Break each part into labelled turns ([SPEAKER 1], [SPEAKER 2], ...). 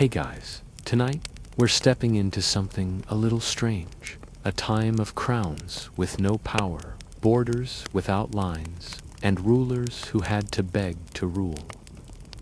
[SPEAKER 1] Hey guys, tonight we're stepping into something a little strange. A time of crowns with no power, borders without lines, and rulers who had to beg to rule.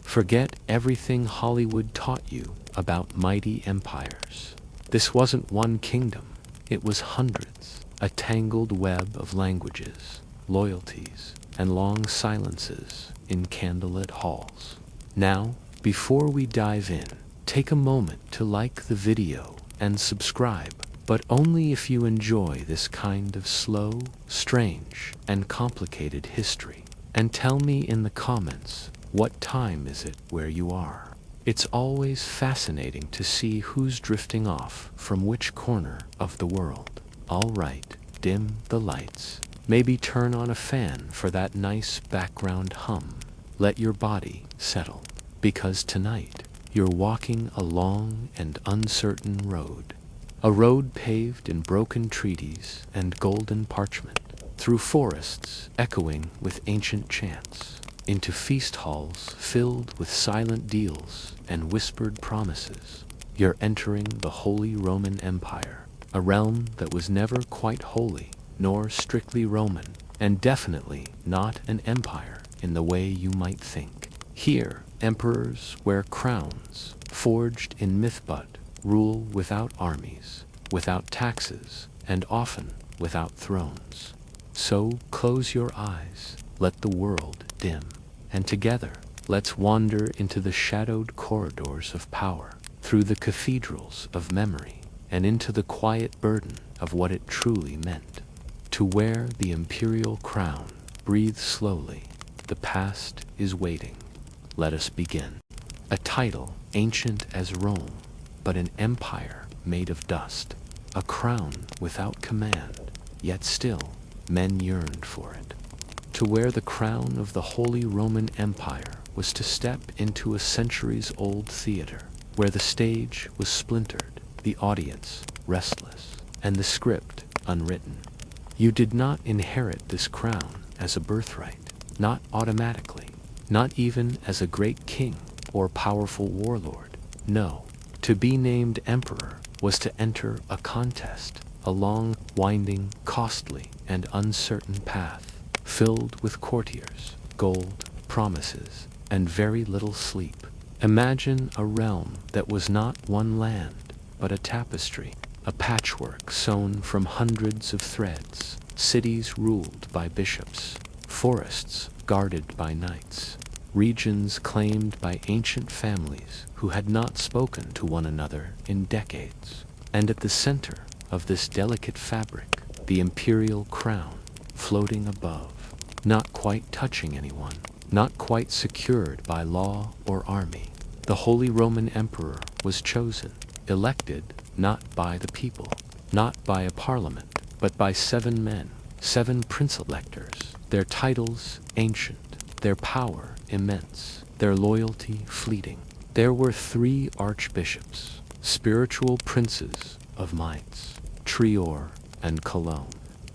[SPEAKER 1] Forget everything Hollywood taught you about mighty empires. This wasn't one kingdom, it was hundreds, a tangled web of languages, loyalties, and long silences in candlelit halls. Now, before we dive in, take a moment to like the video and subscribe, but only if you enjoy this kind of slow, strange, and complicated history. And tell me in the comments, what time is it where you are? It's always fascinating to see who's drifting off from which corner of the world. All right, dim the lights. Maybe turn on a fan for that nice background hum. Let your body settle, because tonight you're walking a long and uncertain road. A road paved in broken treaties and golden parchment, through forests echoing with ancient chants, into feast halls filled with silent deals and whispered promises. You're entering the Holy Roman Empire, a realm that was never quite holy, nor strictly Roman, and definitely not an empire in the way you might think. Here, emperors wear crowns, forged in mythbut, rule without armies, without taxes, and often without thrones. So close your eyes, let the world dim, and together let's wander into the shadowed corridors of power, through the cathedrals of memory, and into the quiet burden of what it truly meant. To wear the imperial crown, breathe slowly. The past is waiting. Let us begin. A title ancient as Rome, but an empire made of dust. A crown without command, yet still men yearned for it. To wear the crown of the Holy Roman Empire was to step into a centuries-old theater, where the stage was splintered, the audience restless, and the script unwritten. You did not inherit this crown as a birthright, not automatically, not even as a great king or powerful warlord. No, to be named emperor was to enter a contest, a long, winding, costly, and uncertain path, filled with courtiers, gold, promises, and very little sleep. Imagine a realm that was not one land, but a tapestry, a patchwork sewn from hundreds of threads, cities ruled by bishops, forests guarded by knights, regions claimed by ancient families who had not spoken to one another in decades. And at the center of this delicate fabric, the imperial crown, floating above, not quite touching anyone, not quite secured by law or army. The Holy Roman Emperor was chosen, elected not by the people, not by a parliament, but by 7 men, 7 prince-electors, their titles ancient, their power immense, their loyalty fleeting. There were 3 archbishops, spiritual princes of Mainz, Trier, and Cologne,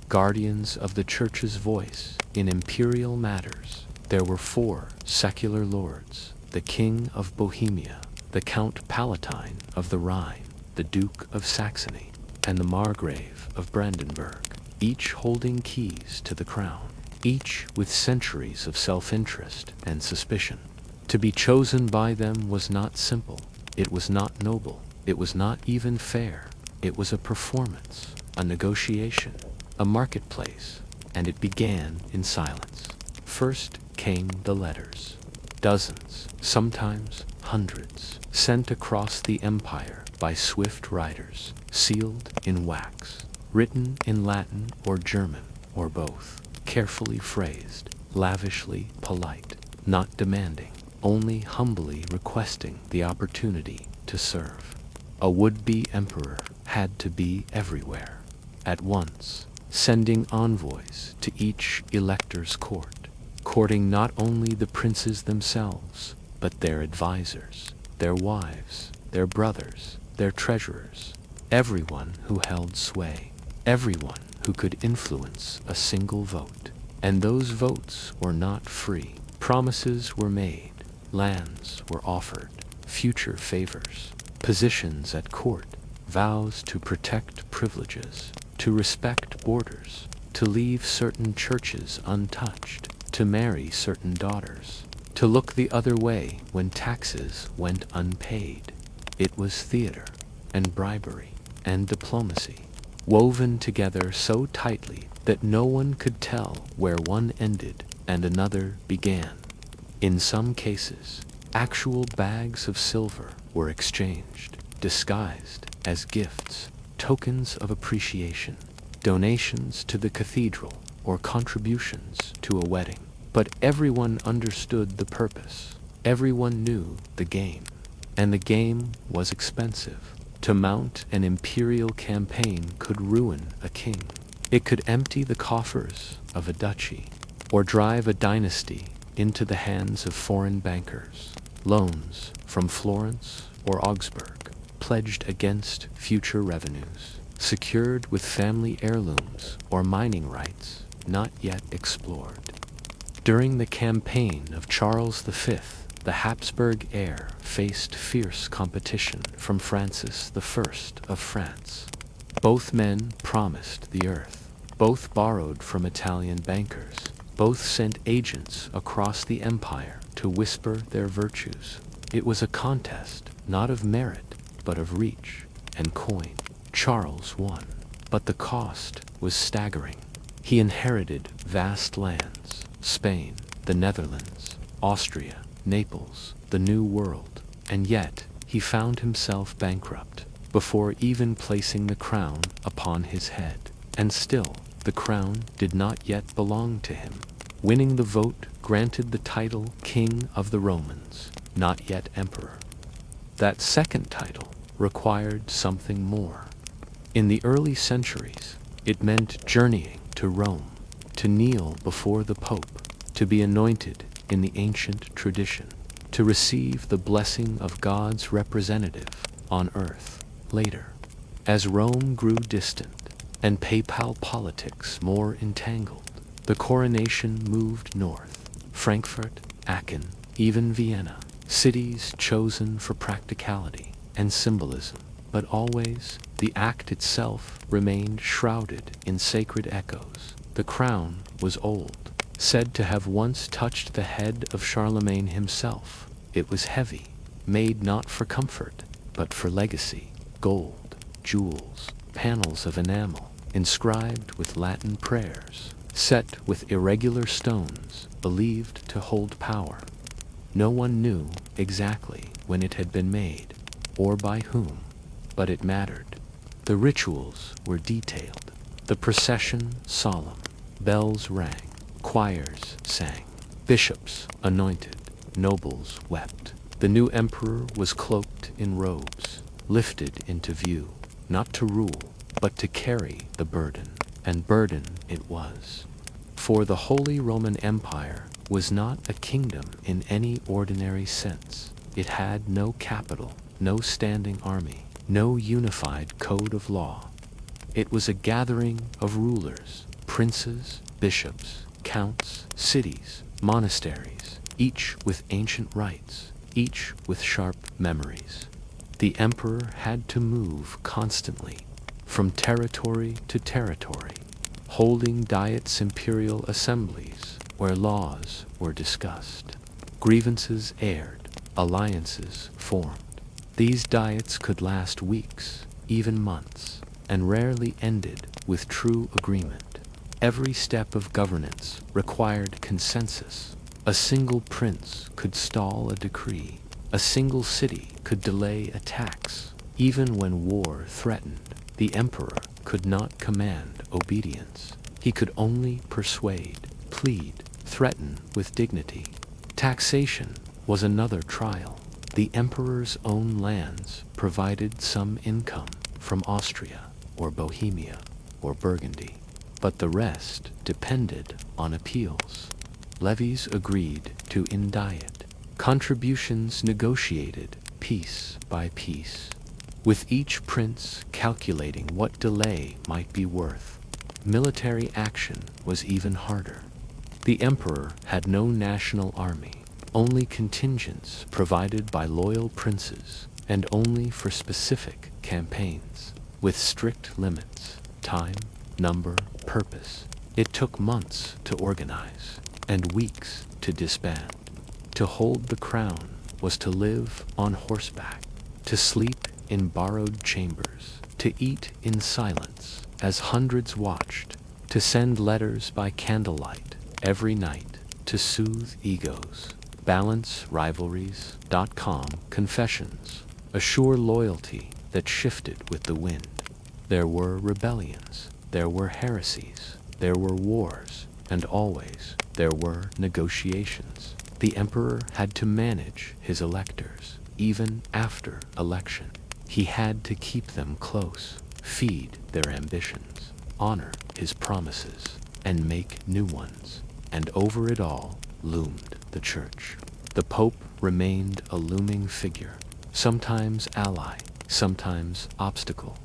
[SPEAKER 1] guardians of the church's voice in imperial matters. There were 4 secular lords, the King of Bohemia, the Count Palatine of the Rhine, the Duke of Saxony, and the Margrave of Brandenburg, each holding keys to the crown, each with centuries of self-interest and suspicion. To be chosen by them was not simple, it was not noble, it was not even fair. It was a performance, a negotiation, a marketplace, and it began in silence. First came the letters. Dozens, sometimes hundreds, sent across the empire by swift riders, sealed in wax, written in Latin or German, or both, carefully phrased, lavishly polite, not demanding, only humbly requesting the opportunity to serve. A would-be emperor had to be everywhere, at once, sending envoys to each elector's court, courting not only the princes themselves, but their advisors, their wives, their brothers, their treasurers, everyone who held sway, everyone who could influence a single vote. And those votes were not free. Promises were made, lands were offered, future favors, positions at court, vows to protect privileges, to respect borders, to leave certain churches untouched, to marry certain daughters, to look the other way when taxes went unpaid. It was theater, and bribery, and diplomacy, woven together so tightly that no one could tell where one ended and another began. In some cases, actual bags of silver were exchanged, disguised as gifts, tokens of appreciation, donations to the cathedral, or contributions to a wedding. But everyone understood the purpose. Everyone knew the game. And the game was expensive. To mount an imperial campaign could ruin a king. It could empty the coffers of a duchy, or drive a dynasty into the hands of foreign bankers. Loans from Florence or Augsburg, pledged against future revenues, secured with family heirlooms or mining rights not yet explored. During the campaign of Charles V, the Habsburg heir faced fierce competition from Francis I of France. Both men promised the earth. Both borrowed from Italian bankers. Both sent agents across the empire to whisper their virtues. It was a contest, not of merit, but of reach and coin. Charles won, but the cost was staggering. He inherited vast lands: Spain, the Netherlands, Austria, Naples, the New World, and yet he found himself bankrupt before even placing the crown upon his head. And still, the crown did not yet belong to him. Winning the vote granted the title King of the Romans, not yet Emperor. That second title required something more. In the early centuries, it meant journeying to Rome, to kneel before the Pope, to be anointed in the ancient tradition, to receive the blessing of God's representative on earth. Later, as Rome grew distant and papal politics more entangled, the coronation moved north. Frankfurt, Aachen, even Vienna, cities chosen for practicality and symbolism, but always the act itself remained shrouded in sacred echoes. The crown was old, said to have once touched the head of Charlemagne himself. It was heavy, made not for comfort, but for legacy. Gold, jewels, panels of enamel, inscribed with Latin prayers, set with irregular stones, believed to hold power. No one knew exactly when it had been made, or by whom, but it mattered. The rituals were detailed, the procession solemn, bells rang, choirs sang, bishops anointed, nobles wept. The new emperor was cloaked in robes, lifted into view, not to rule, but to carry the burden, and burden it was. For the Holy Roman Empire was not a kingdom in any ordinary sense. It had no capital, no standing army, no unified code of law. It was a gathering of rulers, princes, bishops, counts, cities, monasteries, each with ancient rites, each with sharp memories. The emperor had to move constantly, from territory to territory, holding diets, imperial assemblies where laws were discussed, grievances aired, alliances formed. These diets could last weeks, even months, and rarely ended with true agreement. Every step of governance required consensus. A single prince could stall a decree. A single city could delay a tax. Even when war threatened, the emperor could not command obedience. He could only persuade, plead, threaten with dignity. Taxation was another trial. The emperor's own lands provided some income from Austria or Bohemia or Burgundy, but the rest depended on appeals. Levies agreed to indict, contributions negotiated piece by piece, with each prince calculating what delay might be worth. Military action was even harder. The emperor had no national army, only contingents provided by loyal princes, and only for specific campaigns, with strict limits, time, number, purpose. It took months to organize, and weeks to disband. To hold the crown was to live on horseback, to sleep in borrowed chambers, to eat in silence as hundreds watched, to send letters by candlelight every night, to soothe egos, balance rivalries, calm confessions, assure loyalty that shifted with the wind. There were rebellions, there were heresies, there were wars, and always there were negotiations. The emperor had to manage his electors, even after election. He had to keep them close, feed their ambitions, honor his promises, and make new ones. And over it all loomed the church. The pope remained a looming figure, sometimes ally, sometimes obstacle.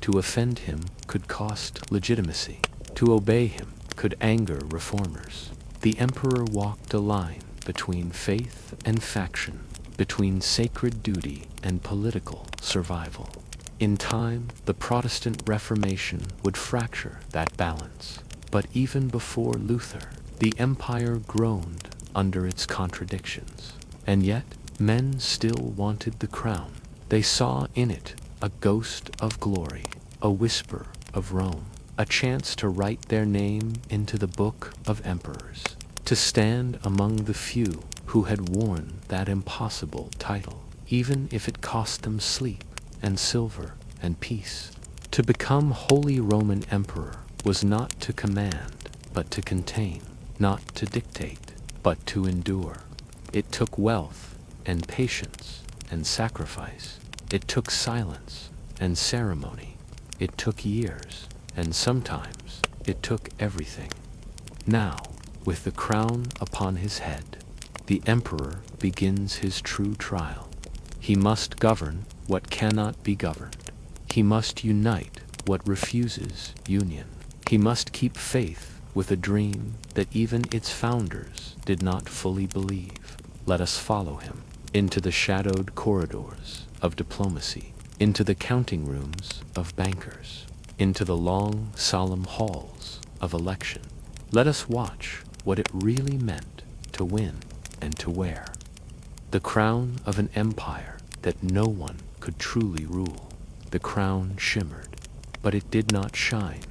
[SPEAKER 1] To offend him could cost legitimacy. To obey him could anger reformers. The emperor walked a line between faith and faction, between sacred duty and political survival. In time, the Protestant Reformation would fracture that balance. But even before Luther, the empire groaned under its contradictions. And yet, men still wanted the crown. They saw in it a ghost of glory, a whisper of Rome, a chance to write their name into the book of emperors, to stand among the few who had worn that impossible title, even if it cost them sleep and silver and peace. To become Holy Roman Emperor was not to command, but to contain, not to dictate, but to endure. It took wealth and patience and sacrifice. It took silence and ceremony. It took years, and sometimes it took everything. Now, with the crown upon his head, the emperor begins his true trial. He must govern what cannot be governed. He must unite what refuses union. He must keep faith with a dream that even its founders did not fully believe. Let us follow him into the shadowed corridors of diplomacy, into the counting rooms of bankers, into the long, solemn halls of election. Let us watch what it really meant to win and to wear. The crown of an empire that no one could truly rule. The crown shimmered, but it did not shine.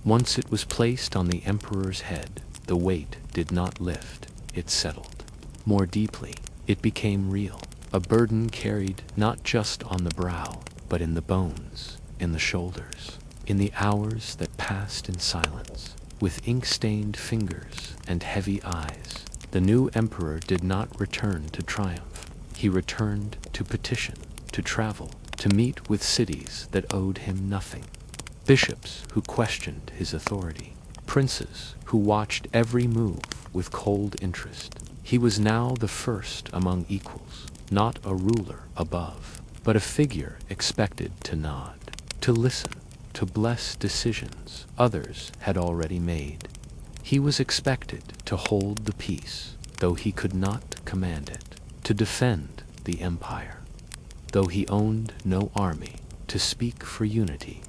[SPEAKER 1] Once it was placed on the emperor's head, the weight did not lift, it settled. More deeply, it became real, a burden carried not just on the brow, but in the bones, in the shoulders, in the hours that passed in silence. With ink-stained fingers and heavy eyes, the new emperor did not return to triumph. He returned to petition, to travel, to meet with cities that owed him nothing. Bishops who questioned his authority, princes who watched every move with cold interest. He was now the first among equals, not a ruler above, but a figure expected to nod, to listen, to bless decisions others had already made. He was expected to hold the peace, though he could not command it, to defend the empire, though he owned no army, to speak for unity.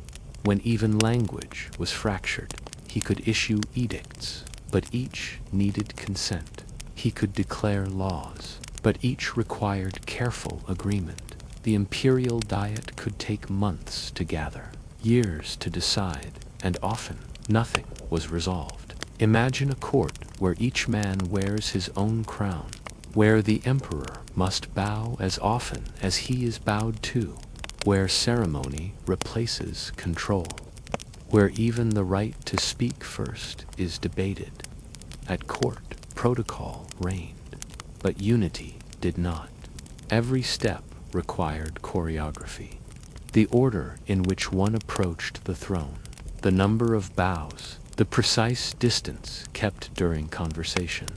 [SPEAKER 1] When even language was fractured, he could issue edicts, but each needed consent. He could declare laws, but each required careful agreement. The imperial diet could take months to gather, years to decide, and often nothing was resolved. Imagine a court where each man wears his own crown, where the emperor must bow as often as he is bowed to, where ceremony replaces control, where even the right to speak first is debated. At court, protocol reigned, but unity did not. Every step required choreography. The order in which one approached the throne, the number of bows, the precise distance kept during conversation.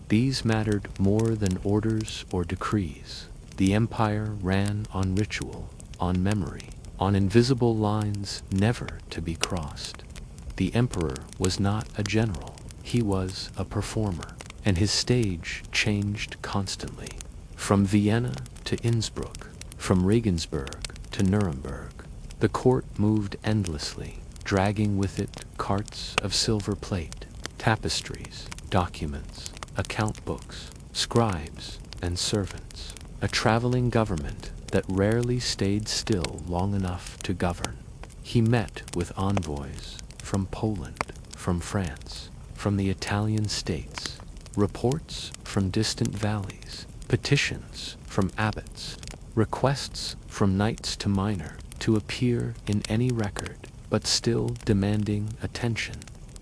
[SPEAKER 1] These mattered more than orders or decrees. The empire ran on ritual, on memory, on invisible lines never to be crossed. The emperor was not a general, he was a performer, and his stage changed constantly. From Vienna to Innsbruck, from Regensburg to Nuremberg, the court moved endlessly, dragging with it carts of silver plate, tapestries, documents, account books, scribes, and servants. A traveling government that rarely stayed still long enough to govern. He met with envoys from Poland, from France, from the Italian states, reports from distant valleys, petitions from abbots, requests from knights to minor to appear in any record, but still demanding attention.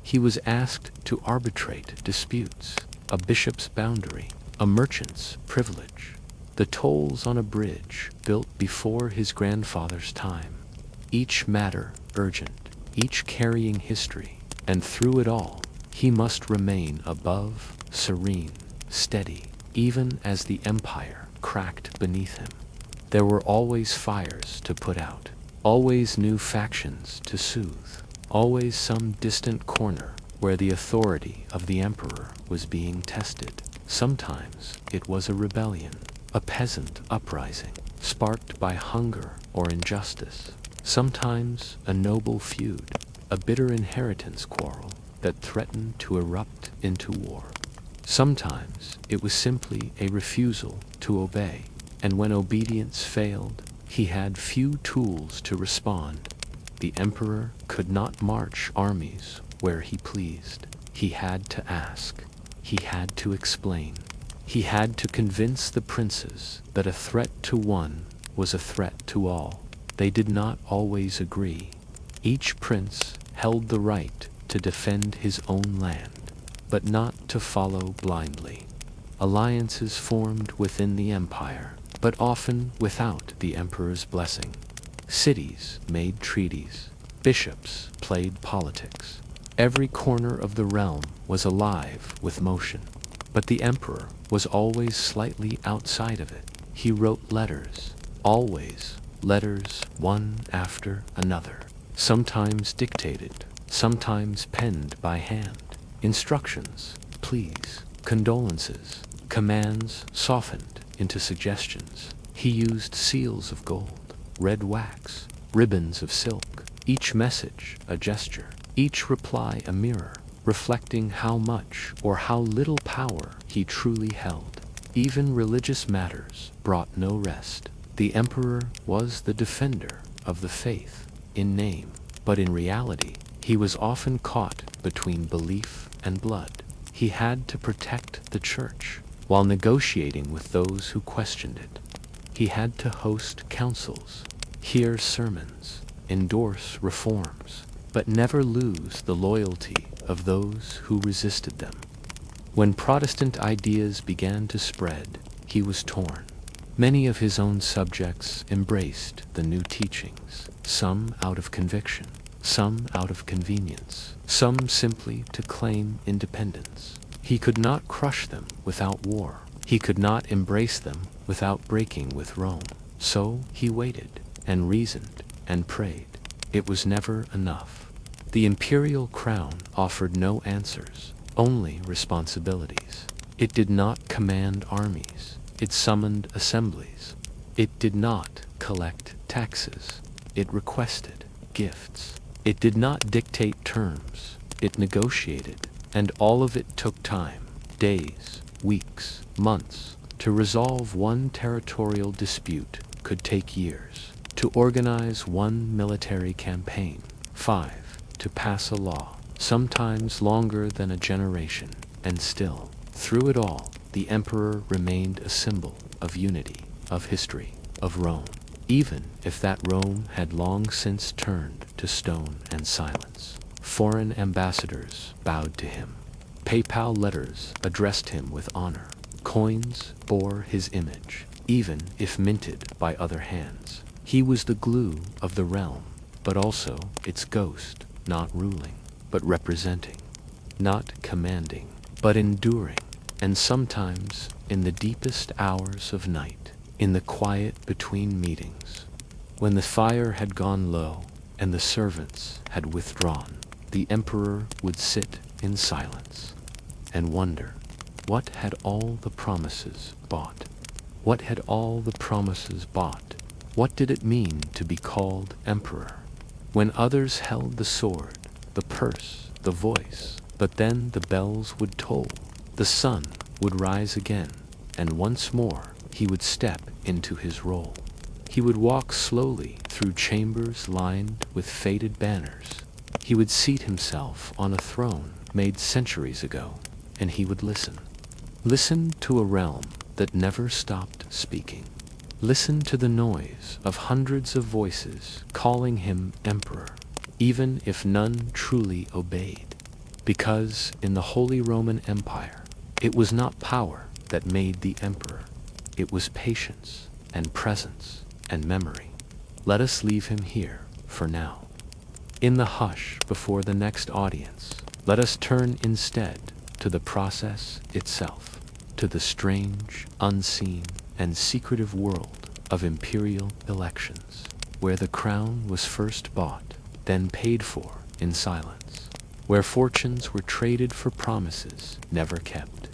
[SPEAKER 1] He was asked to arbitrate disputes, a bishop's boundary, a merchant's privilege, the tolls on a bridge built before his grandfather's time. Each matter urgent, each carrying history, and through it all, he must remain above, serene, steady, even as the empire cracked beneath him. There were always fires to put out, always new factions to soothe, always some distant corner where the authority of the emperor was being tested. Sometimes it was a rebellion, a peasant uprising, sparked by hunger or injustice. Sometimes a noble feud, a bitter inheritance quarrel that threatened to erupt into war. Sometimes it was simply a refusal to obey, and when obedience failed, he had few tools to respond. The emperor could not march armies where he pleased. He had to ask. He had to explain. He had to convince the princes that a threat to one was a threat to all. They did not always agree. Each prince held the right to defend his own land, but not to follow blindly. Alliances formed within the empire, but often without the emperor's blessing. Cities made treaties. Bishops played politics. Every corner of the realm was alive with motion, but the emperor was always slightly outside of it. He wrote letters, always letters one after another, sometimes dictated, sometimes penned by hand. Instructions, pleas, condolences, commands softened into suggestions. He used seals of gold, red wax, ribbons of silk, each message a gesture, each reply a mirror, reflecting how much or how little power he truly held. Even religious matters brought no rest. The emperor was the defender of the faith in name, but in reality, he was often caught between belief and blood. He had to protect the church while negotiating with those who questioned it. He had to host councils, hear sermons, endorse reforms, but never lose the loyalty of those who resisted them. When Protestant ideas began to spread, he was torn. Many of his own subjects embraced the new teachings, some out of conviction, some out of convenience, some simply to claim independence. He could not crush them without war. He could not embrace them without breaking with Rome. So he waited and reasoned and prayed. It was never enough. The imperial crown offered no answers, only responsibilities. It did not command armies. It summoned assemblies. It did not collect taxes. It requested gifts. It did not dictate terms. It negotiated, and all of it took time, days, weeks, months. To resolve one territorial dispute could take years. To organize one military campaign, 5. To pass a law, sometimes longer than a generation. And still, through it all, the emperor remained a symbol of unity, of history, of Rome, even if that Rome had long since turned to stone and silence. Foreign ambassadors bowed to him. Papal letters addressed him with honor. Coins bore his image, even if minted by other hands. He was the glue of the realm, but also its ghost, not ruling, but representing, not commanding, but enduring. And sometimes, in the deepest hours of night, in the quiet between meetings, when the fire had gone low and the servants had withdrawn, the emperor would sit in silence and wonder, What had all the promises bought? What had all the promises bought? What did it mean to be called emperor? When others held the sword, the purse, the voice, but then the bells would toll, the sun would rise again, and once more he would step into his role. He would walk slowly through chambers lined with faded banners. He would seat himself on a throne made centuries ago, and he would listen. Listen to a realm that never stopped speaking. Listen to the noise of hundreds of voices calling him emperor, even if none truly obeyed. Because in the Holy Roman Empire, it was not power that made the emperor. It was patience and presence and memory. Let us leave him here for now. In the hush before the next audience, let us turn instead to the process itself, to the strange, unseen, and secretive world of imperial elections, where the crown was first bought, then paid for in silence, where fortunes were traded for promises never kept,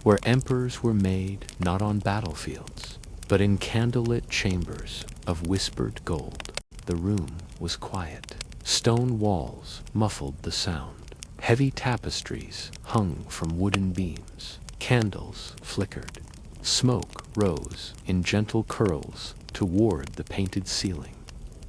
[SPEAKER 1] where emperors were made not on battlefields, but in candlelit chambers of whispered gold. The room was quiet. Stone walls muffled the sound. Heavy tapestries hung from wooden beams. Candles flickered. Smoke rose in gentle curls toward the painted ceiling.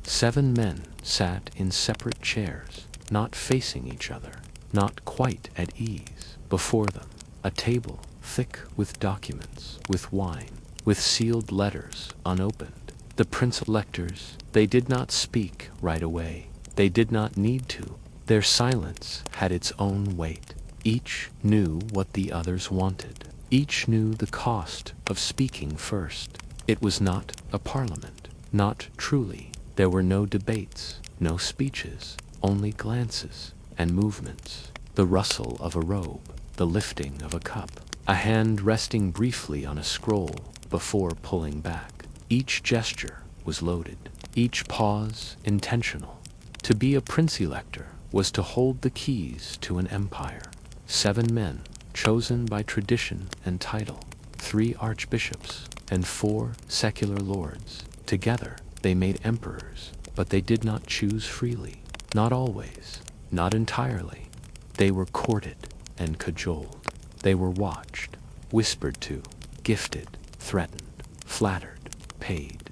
[SPEAKER 1] 7 men sat in separate chairs, not facing each other, not quite at ease. Before them, a table thick with documents, with wine, with sealed letters unopened. The prince-electors, they did not speak right away. They did not need to. Their silence had its own weight. Each knew what the others wanted. Each knew the cost of speaking first. It was not a parliament, not truly. There were no debates, no speeches, only glances and movements. The rustle of a robe, the lifting of a cup, a hand resting briefly on a scroll before pulling back. Each gesture was loaded, each pause intentional. To be a prince-elector was to hold the keys to an empire. 7 men, chosen by tradition and title, 3 archbishops, and 4 secular lords. Together they made emperors, but they did not choose freely. Not always, not entirely. They were courted and cajoled. They were watched, whispered to, gifted, threatened, flattered, paid.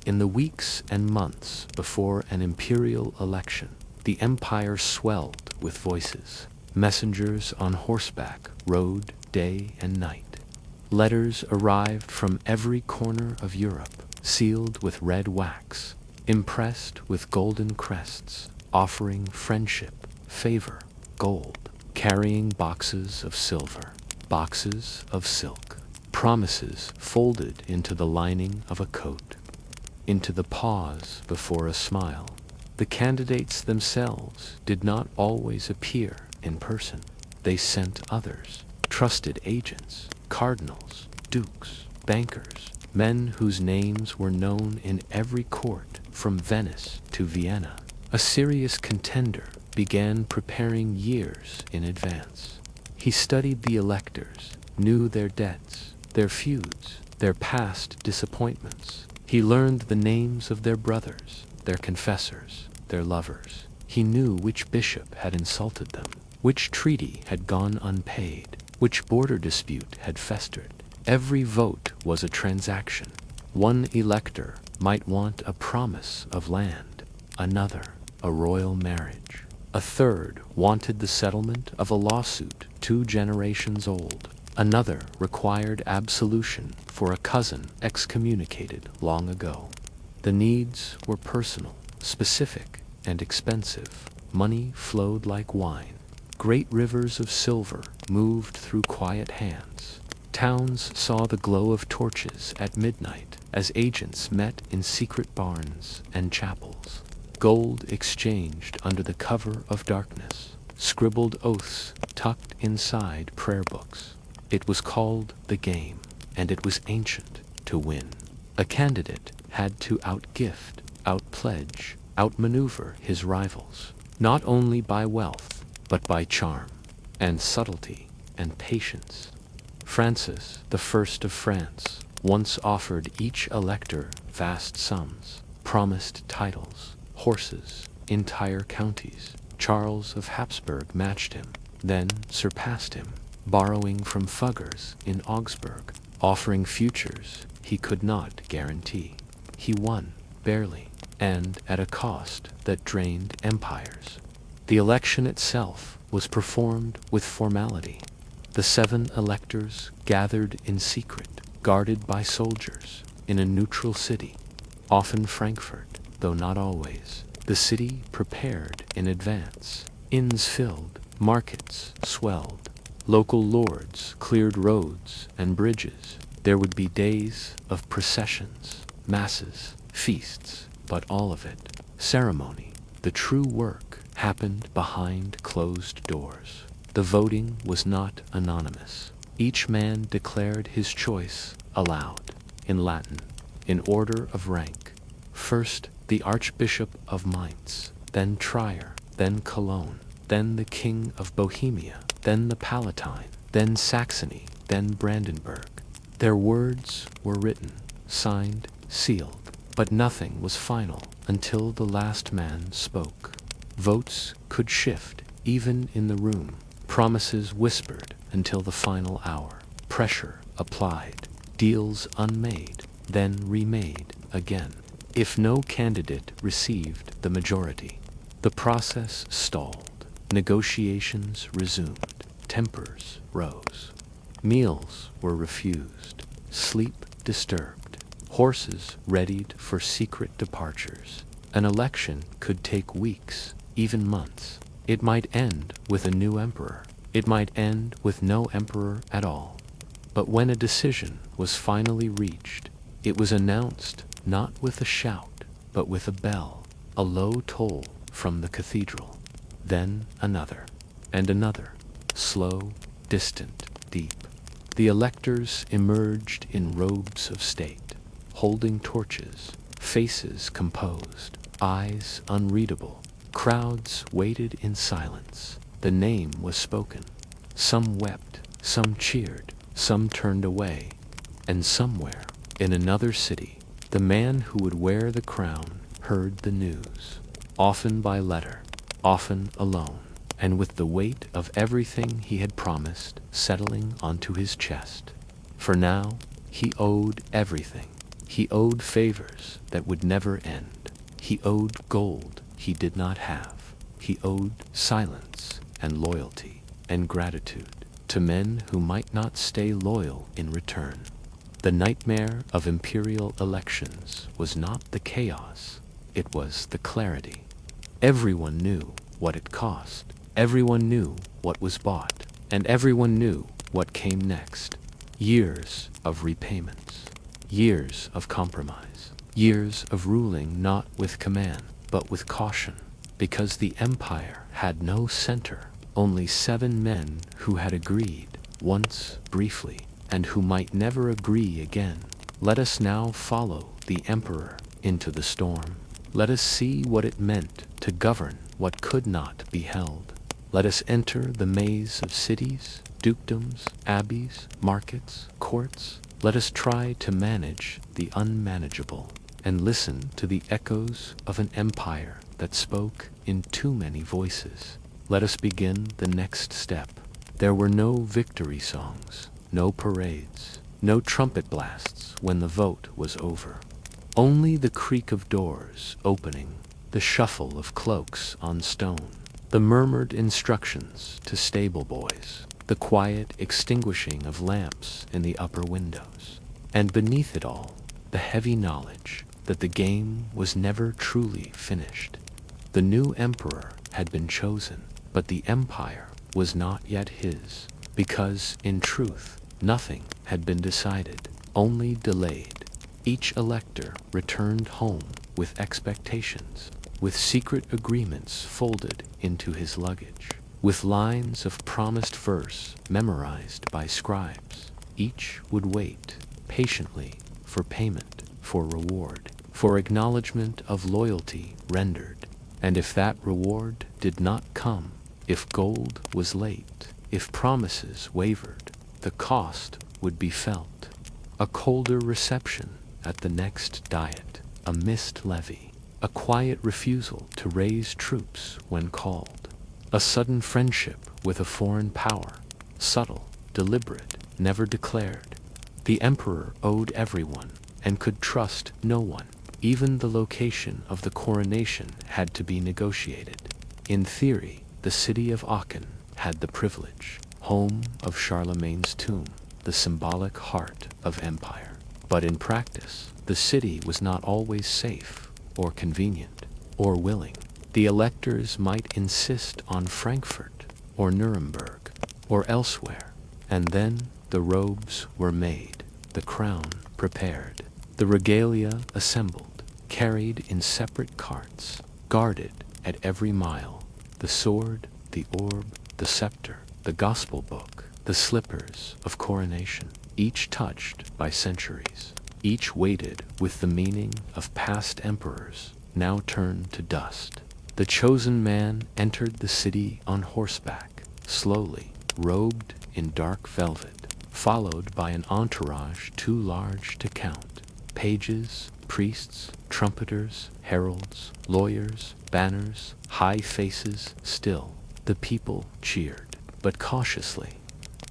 [SPEAKER 1] In the weeks and months before an imperial election, the empire swelled with voices. Messengers on horseback rode day and night. Letters arrived from every corner of Europe, sealed with red wax, impressed with golden crests, offering friendship, favor, gold, carrying boxes of silver, boxes of silk, promises folded into the lining of a coat, into the pause before a smile. The candidates themselves did not always appear in person. They sent others, trusted agents, cardinals, dukes, bankers, men whose names were known in every court from Venice to Vienna. A serious contender began preparing years in advance. He studied the electors, knew their debts, their feuds, their past disappointments. He learned the names of their brothers, their confessors, their lovers. He knew which bishop had insulted them, which treaty had gone unpaid, which border dispute had festered. Every vote was a transaction. One elector might want a promise of land, another a royal marriage. A third wanted the settlement of a lawsuit 2 generations old. Another required absolution for a cousin excommunicated long ago. The needs were personal, specific, and expensive. Money flowed like wine. Great rivers of silver moved through quiet hands. Towns saw the glow of torches at midnight as agents met in secret barns and chapels. Gold exchanged under the cover of darkness. Scribbled oaths tucked inside prayer books. It was called the game, and it was ancient to win. A candidate had to outgift, outpledge, outmaneuver his rivals, not only by wealth, but by charm, and subtlety, and patience. Francis, the first of France, once offered each elector vast sums, promised titles, horses, entire counties. Charles of Habsburg matched him, then surpassed him, borrowing from Fuggers in Augsburg, offering futures he could not guarantee. He won, barely, and at a cost that drained empires. The election itself was performed with formality. The 7 electors gathered in secret, guarded by soldiers, in a neutral city, often Frankfurt, though not always. The city prepared in advance. Inns filled, markets swelled. Local lords cleared roads and bridges. There would be days of processions, masses, feasts, but all of it, ceremony, the true work, happened behind closed doors. The voting was not anonymous. Each man declared his choice aloud, in Latin, in order of rank. First, the Archbishop of Mainz, then Trier, then Cologne, then the King of Bohemia, then the Palatine, then Saxony, then Brandenburg. Their words were written, signed, sealed, but nothing was final until the last man spoke. Votes could shift, even in the room. Promises whispered until the final hour. Pressure applied. Deals unmade, then remade again. If no candidate received the majority, the process stalled. Negotiations resumed. Tempers rose. Meals were refused. Sleep disturbed. Horses readied for secret departures. An election could take weeks, even months. It might end with a new emperor. It might end with no emperor at all. But when a decision was finally reached, it was announced not with a shout, but with a bell, a low toll from the cathedral. Then another, and another, slow, distant, deep. The electors emerged in robes of state, holding torches, faces composed, eyes unreadable. Crowds waited in silence. The name was spoken. Some wept, some cheered, some turned away. And somewhere, in another city, the man who would wear the crown heard the news, often by letter, often alone, and with the weight of everything he had promised settling onto his chest. For now, he owed everything. He owed favors that would never end. He owed gold he did not have. He owed silence and loyalty and gratitude to men who might not stay loyal in return. The nightmare of imperial elections was not the chaos, it was the clarity. Everyone knew what it cost. Everyone knew what was bought, and everyone knew what came next. Years of repayments, years of compromise, years of ruling not with command, but with caution, because the empire had no center, only 7 men who had agreed, once briefly, and who might never agree again. Let us now follow the emperor into the storm. Let us see what it meant to govern what could not be held. Let us enter the maze of cities, dukedoms, abbeys, markets, courts. Let us try to manage the unmanageable, and listen to the echoes of an empire that spoke in too many voices. Let us begin the next step. There were no victory songs, no parades, no trumpet blasts when the vote was over. Only the creak of doors opening, the shuffle of cloaks on stone, the murmured instructions to stable boys, the quiet extinguishing of lamps in the upper windows, and beneath it all, the heavy knowledge that the game was never truly finished. The new emperor had been chosen, but the empire was not yet his, because, in truth, nothing had been decided, only delayed. Each elector returned home with expectations, with secret agreements folded into his luggage, with lines of promised verse memorized by scribes. Each would wait patiently for payment, for reward, for acknowledgement of loyalty rendered. And if that reward did not come, if gold was late, if promises wavered, the cost would be felt. A colder reception at the next diet, a missed levy, a quiet refusal to raise troops when called, a sudden friendship with a foreign power, subtle, deliberate, never declared. The emperor owed everyone and could trust no one. Even the location of the coronation had to be negotiated. In theory, the city of Aachen had the privilege, home of Charlemagne's tomb, the symbolic heart of empire. But in practice, the city was not always safe, or convenient, or willing. The electors might insist on Frankfurt, or Nuremberg, or elsewhere, and then the robes were made, the crown prepared, the regalia assembled, carried in separate carts, guarded at every mile, the sword, the orb, the scepter, the gospel book, the slippers of coronation, each touched by centuries, each weighted with the meaning of past emperors, now turned to dust. The chosen man entered the city on horseback, slowly, robed in dark velvet, followed by an entourage too large to count. Pages, priests, trumpeters, heralds, lawyers, banners, high faces, still. The people cheered, but cautiously.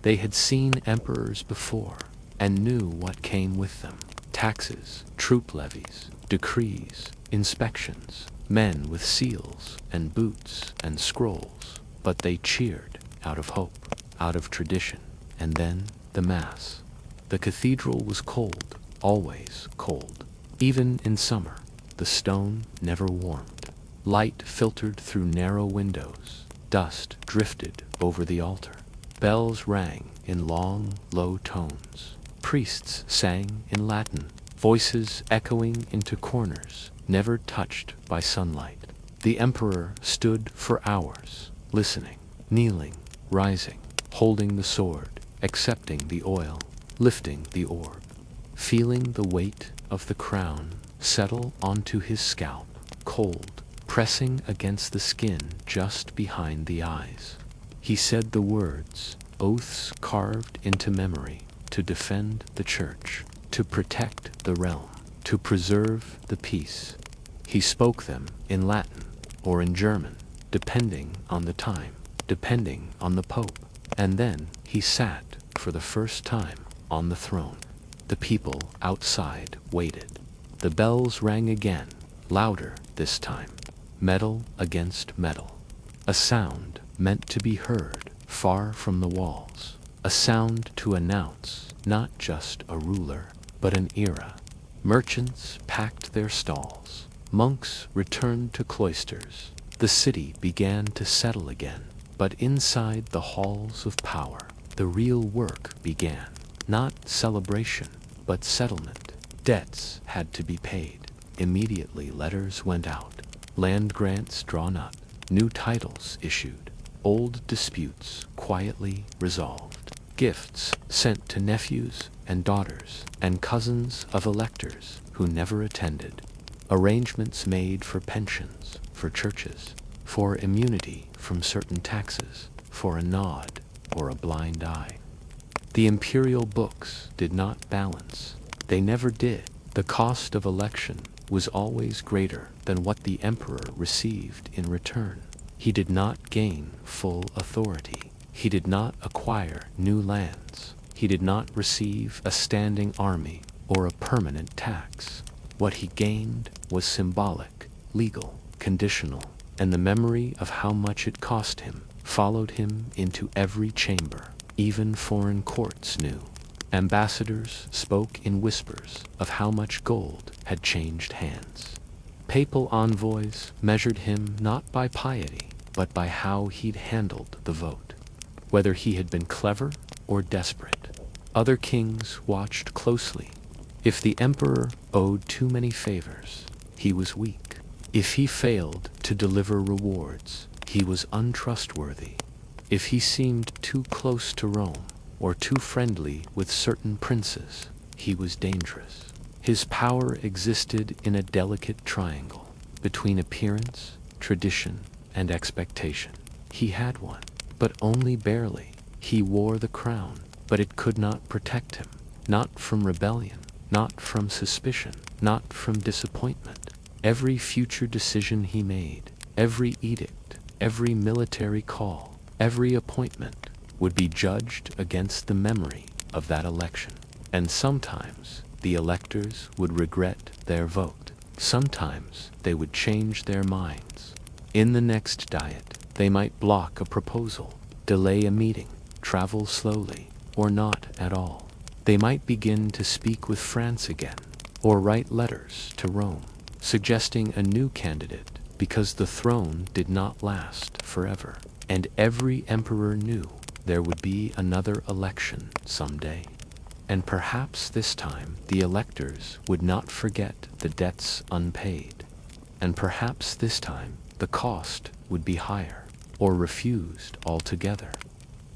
[SPEAKER 1] They had seen emperors before, and knew what came with them. Taxes, troop levies, decrees, inspections, men with seals and boots and scrolls. But they cheered out of hope, out of tradition. And then the Mass. The cathedral was cold, always cold. Even in summer, the stone never warmed. Light filtered through narrow windows. Dust drifted over the altar. Bells rang in long, low tones. Priests sang in Latin, voices echoing into corners, never touched by sunlight. The emperor stood for hours, listening, kneeling, rising, holding the sword, accepting the oil, lifting the orb, feeling the weight of the crown settle onto his scalp, cold, pressing against the skin just behind the eyes. He said the words, oaths carved into memory, to defend the church, to protect the realm, to preserve the peace. He spoke them in Latin or in German, depending on the time, depending on the Pope. And then he sat for the first time on the throne. The people outside waited. The bells rang again, louder this time, metal against metal. A sound meant to be heard far from the walls. A sound to announce not just a ruler, but an era. Merchants packed their stalls. Monks returned to cloisters. The city began to settle again. But inside the halls of power, the real work began. Not celebration, but settlement. Debts had to be paid. Immediately letters went out. Land grants drawn up. New titles issued. Old disputes quietly resolved. Gifts sent to nephews and daughters and cousins of electors who never attended. Arrangements made for pensions, for churches, for immunity from certain taxes, for a nod or a blind eye. The imperial books did not balance. They never did. The cost of election was always greater than what the emperor received in return. He did not gain full authority. He did not acquire new lands. He did not receive a standing army or a permanent tax. What he gained was symbolic, legal, conditional, and the memory of how much it cost him followed him into every chamber. Even foreign courts knew. Ambassadors spoke in whispers of how much gold had changed hands. Papal envoys measured him not by piety, but by how he'd handled the vote, whether he had been clever or desperate. Other kings watched closely. If the emperor owed too many favors, he was weak. If he failed to deliver rewards, he was untrustworthy. If he seemed too close to Rome, or too friendly with certain princes, he was dangerous. His power existed in a delicate triangle between appearance, tradition, and expectation. He had one, but only barely. He wore the crown, but it could not protect him, not from rebellion, not from suspicion, not from disappointment. Every future decision he made, every edict, every military call, every appointment would be judged against the memory of that election. And sometimes the electors would regret their vote. Sometimes they would change their minds. In the next diet, they might block a proposal, delay a meeting, travel slowly, or not at all. They might begin to speak with France again, or write letters to Rome, suggesting a new candidate because the throne did not last forever. And every emperor knew there would be another election someday. And perhaps this time the electors would not forget the debts unpaid. And perhaps this time the cost would be higher, or refused altogether.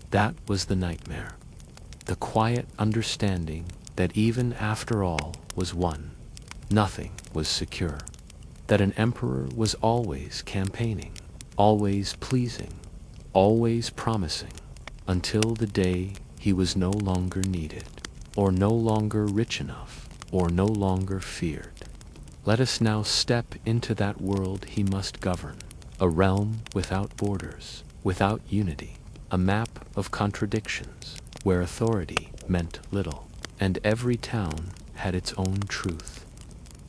[SPEAKER 1] That was the nightmare. The quiet understanding that even after all was won, nothing was secure. That an emperor was always campaigning, always pleasing, always promising, until the day he was no longer needed, or no longer rich enough, or no longer feared. Let us now step into that world he must govern, a realm without borders, without unity, a map of contradictions, where authority meant little, and every town had its own truth.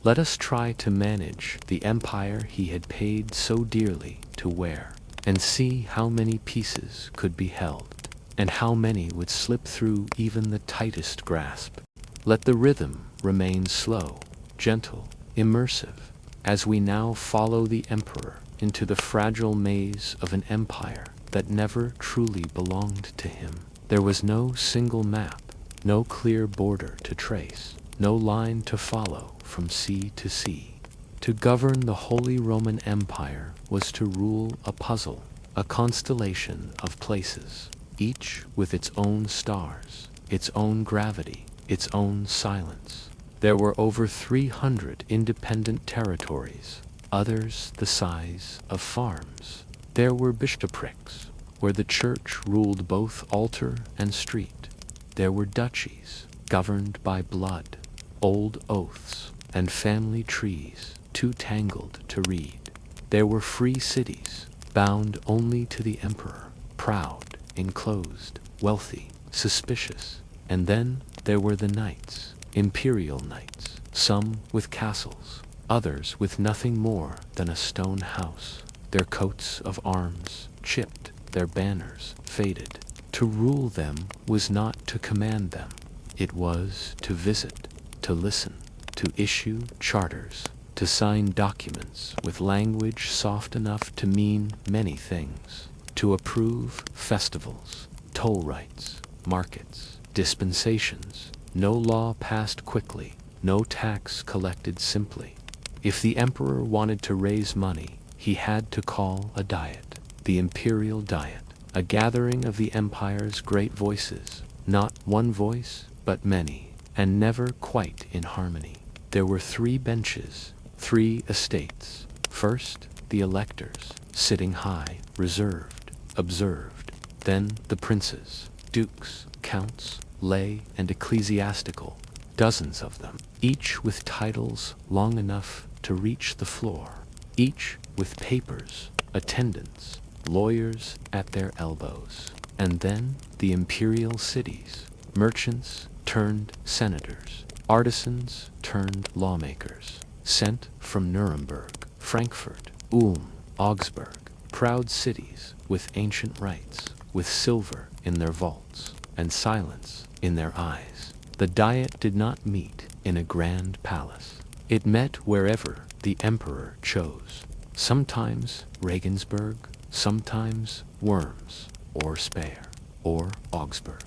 [SPEAKER 1] Let us try to manage the empire he had paid so dearly to wear, and see how many pieces could be held, and how many would slip through even the tightest grasp. Let the rhythm remain slow, gentle, immersive, as we now follow the emperor into the fragile maze of an empire that never truly belonged to him. There was no single map, no clear border to trace, no line to follow from sea to sea. To govern the Holy Roman Empire was to rule a puzzle, a constellation of places, each with its own stars, its own gravity, its own silence. There were over 300 independent territories, others the size of farms. There were bishoprics, where the church ruled both altar and street. There were duchies, governed by blood, old oaths, and family trees, too tangled to read. There were free cities, bound only to the emperor, proud, enclosed, wealthy, suspicious. And then there were the knights, imperial knights, some with castles, others with nothing more than a stone house, their coats of arms chipped, their banners faded. To rule them was not to command them. It was to visit, to listen, to issue charters, to sign documents with language soft enough to mean many things, to approve festivals, toll rights, markets, dispensations. No law passed quickly, no tax collected simply. If the emperor wanted to raise money, he had to call a diet, the imperial diet, a gathering of the empire's great voices, not one voice, but many, and never quite in harmony. There were 3 benches, 3 estates. First, the electors, sitting high, reserved, observed. Then the princes, dukes, counts, lay and ecclesiastical, dozens of them, each with titles long enough to reach the floor, each with papers, attendants, lawyers at their elbows. And then the imperial cities, merchants turned senators, artisans turned lawmakers, sent from Nuremberg, Frankfurt, Ulm, Augsburg, proud cities with ancient rights, with silver in their vaults and silence in their eyes. The diet did not meet in a grand palace. It met wherever the emperor chose, sometimes Regensburg, sometimes Worms, or Speyer, or Augsburg.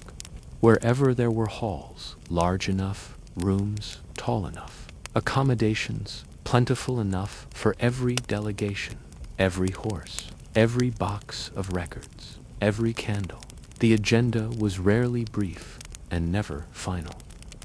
[SPEAKER 1] Wherever there were halls, large enough, rooms tall enough, accommodations plentiful enough for every delegation, every horse, every box of records, every candle. The agenda was rarely brief and never final.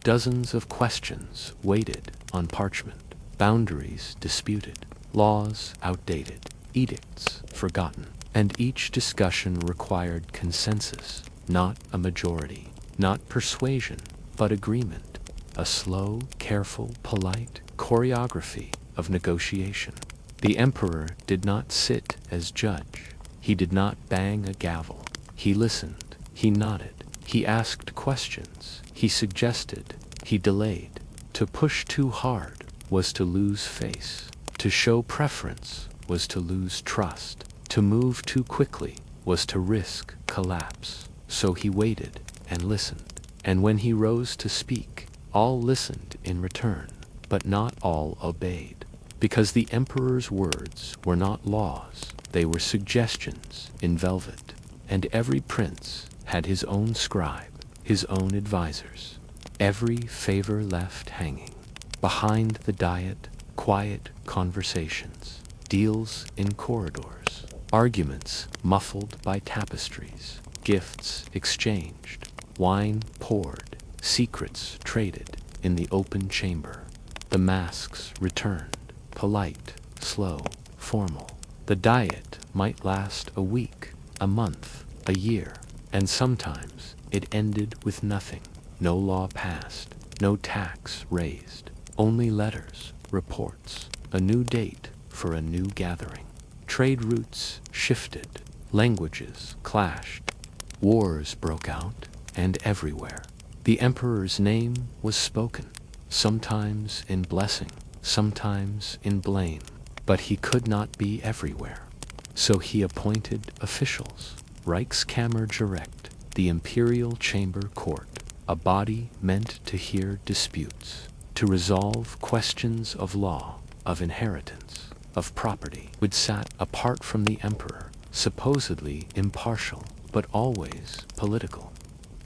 [SPEAKER 1] Dozens of questions waited on parchment, boundaries disputed, laws outdated, edicts forgotten, and each discussion required consensus, not a majority. not persuasion, but agreement, a slow, careful, polite choreography of negotiation. The emperor did not sit as judge. He did not bang a gavel. He listened, he nodded, he asked questions, he suggested, he delayed. To push too hard was to lose face. To show preference was to lose trust. To move too quickly was to risk collapse. So he waited and listened. And when he rose to speak, all listened in return, but not all obeyed. Because the emperor's words were not laws, they were suggestions in velvet. And every prince had his own scribe, his own advisors. Every favor left hanging. Behind the diet, quiet conversations, deals in corridors, arguments muffled by tapestries, gifts exchanged, wine poured, secrets traded in the open chamber. The masks returned, polite, slow, formal. The diet might last a week, a month, a year, and sometimes it ended with nothing. No law passed, no tax raised, only letters, reports, a new date for a new gathering. Trade routes shifted, languages clashed, wars broke out, and everywhere. The emperor's name was spoken, sometimes in blessing, sometimes in blame, but he could not be everywhere. So he appointed officials, Reichskammergericht, the imperial chamber court, a body meant to hear disputes, to resolve questions of law, of inheritance, of property, which sat apart from the emperor, supposedly impartial, but always political.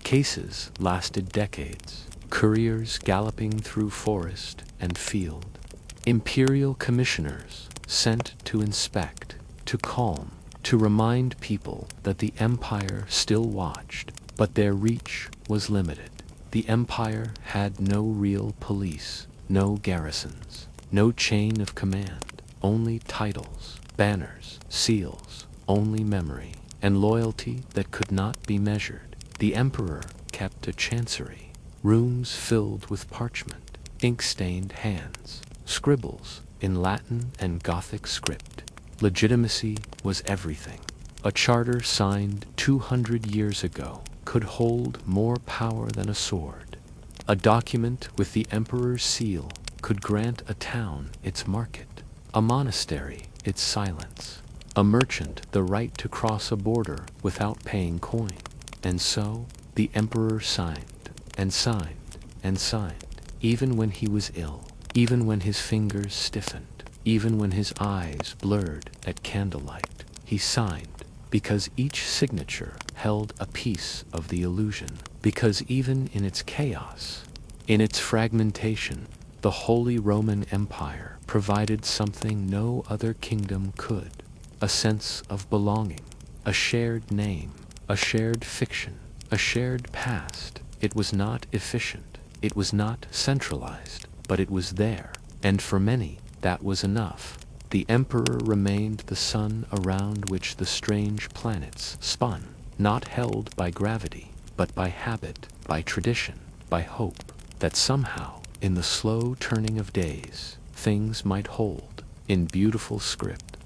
[SPEAKER 1] Cases lasted decades, couriers galloping through forest and field, imperial commissioners sent to inspect, to calm, to remind people that the empire still watched, but their reach was limited. The empire had no real police, no garrisons, no chain of command, only titles, banners, seals, only memory, and loyalty that could not be measured. The emperor kept a chancery, rooms filled with parchment, ink-stained hands, scribbles in Latin and Gothic script. Legitimacy was everything. A charter signed 200 years ago could hold more power than a sword. A document with the emperor's seal could grant a town its market, a monastery its silence, a merchant the right to cross a border without paying coin. And so the emperor signed, and signed, and signed, even when he was ill, even when his fingers stiffened, even when his eyes blurred at candlelight. He signed, because each signature held a piece of the illusion, because even in its chaos, in its fragmentation, the Holy Roman Empire provided something no other kingdom could, a sense of belonging, a shared name, a shared fiction, a shared past. It was not efficient, it was not centralized, but it was there, and for many that was enough. The emperor remained the sun around which the strange planets spun, not held by gravity, but by habit, by tradition, by hope, that somehow, in the slow turning of days, things might hold, in beautiful script,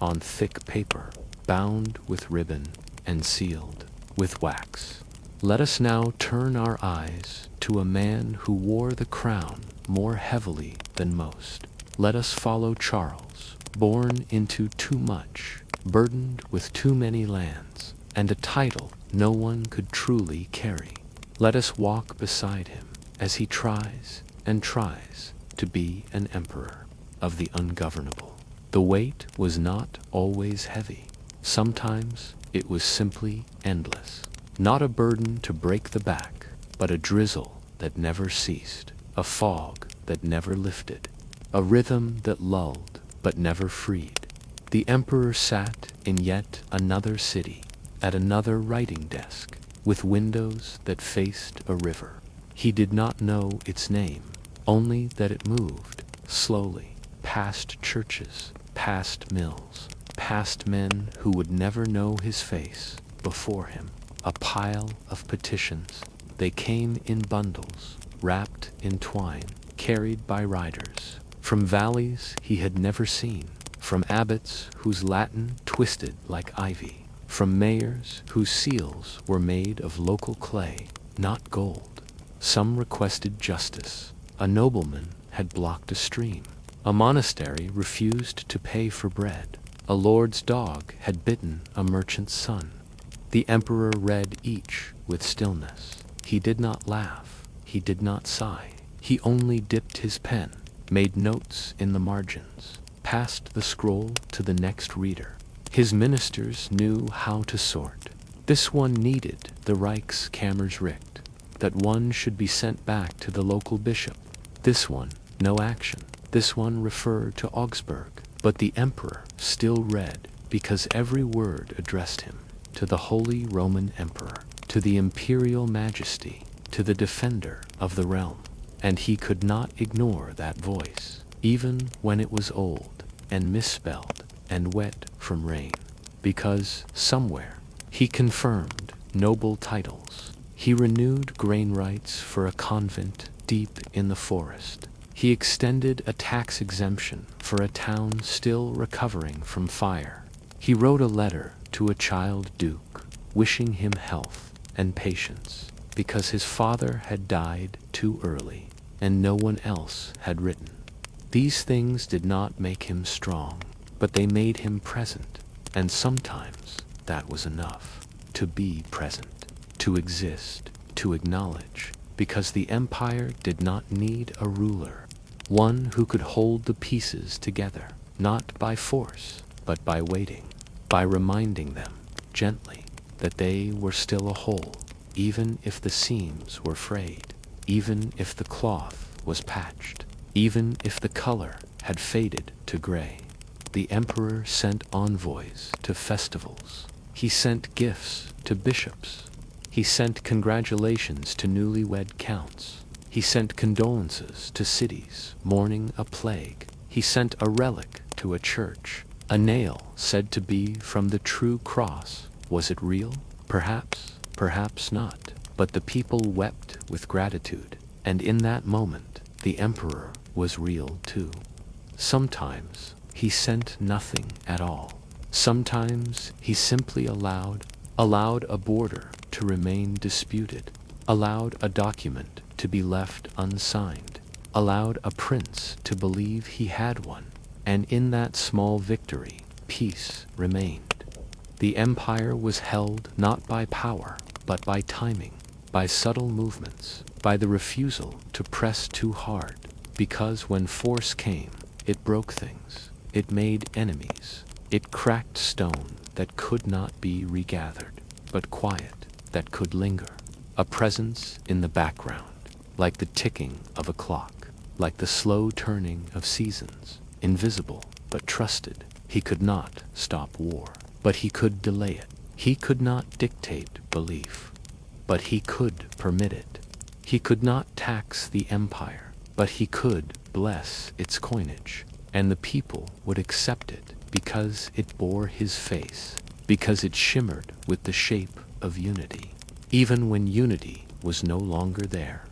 [SPEAKER 1] on thick paper, bound with ribbon and sealed with wax. Let us now turn our eyes to a man who wore the crown more heavily than most. Let us follow Charles, born into too much, burdened with too many lands, and a title no one could truly carry. Let us walk beside him as he tries and tries to be an emperor of the ungovernable. The weight was not always heavy. Sometimes it was simply endless. Not a burden to break the back, but a drizzle that never ceased, a fog that never lifted, a rhythm that lulled but never freed. The emperor sat in yet another city, at another writing desk, with windows that faced a river. He did not know its name, only that it moved, slowly, past churches, past mills, past men who would never know his face. Before him, a pile of petitions, They came in bundles, wrapped in twine, carried by riders, from valleys he had never seen, from abbots whose Latin twisted like ivy, from mayors whose seals were made of local clay, not gold. Some requested justice. A nobleman had blocked a stream. A monastery refused to pay for bread. A lord's dog had bitten a merchant's son. The emperor read each with stillness. He did not laugh. He did not sigh. He only dipped his pen, made notes in the margins, passed the scroll to the next reader. His ministers knew how to sort. This one needed the Reichskammersricht, that one should be sent back to the local bishop. This one, no action. This one referred to Augsburg. But the emperor still read, because every word addressed him, to the Holy Roman Emperor, to the imperial majesty, to the defender of the realm. And he could not ignore that voice, even when it was old, and misspelled, and wet from rain. Because, somewhere, he confirmed noble titles. He renewed grain rights for a convent deep in the forest. He extended a tax exemption for a town still recovering from fire. He wrote a letter to a child duke, wishing him health and patience, because his father had died too early, and no one else had written. These things did not make him strong, but they made him present, and sometimes that was enough. To be present, to exist, to acknowledge, because the empire did not need a ruler, one who could hold the pieces together, not by force, but by waiting, by reminding them, gently, that they were still a whole, even if the seams were frayed, even if the cloth was patched, even if the color had faded to gray. The emperor sent envoys to festivals. He sent gifts to bishops. He sent congratulations to newlywed counts. He sent condolences to cities mourning a plague. He sent a relic to a church, a nail said to be from the true cross. Was it real? Perhaps, perhaps not. But the people wept with gratitude, and in that moment, the emperor was real too. Sometimes he sent nothing at all. Sometimes he simply allowed a border to remain disputed, allowed a document to be left unsigned, allowed a prince to believe he had one, and in that small victory, peace remained. The empire was held not by power, but by timing, by subtle movements, by the refusal to press too hard, because when force came, it broke things, it made enemies, it cracked stone that could not be regathered, but quiet, that could linger, a presence in the background, like the ticking of a clock, like the slow turning of seasons, invisible but trusted. He could not stop war, but he could delay it. He could not dictate belief, but he could permit it. He could not tax the empire, but he could bless its coinage, and the people would accept it because it bore his face, because it shimmered with the shape of unity. Even when unity was no longer there,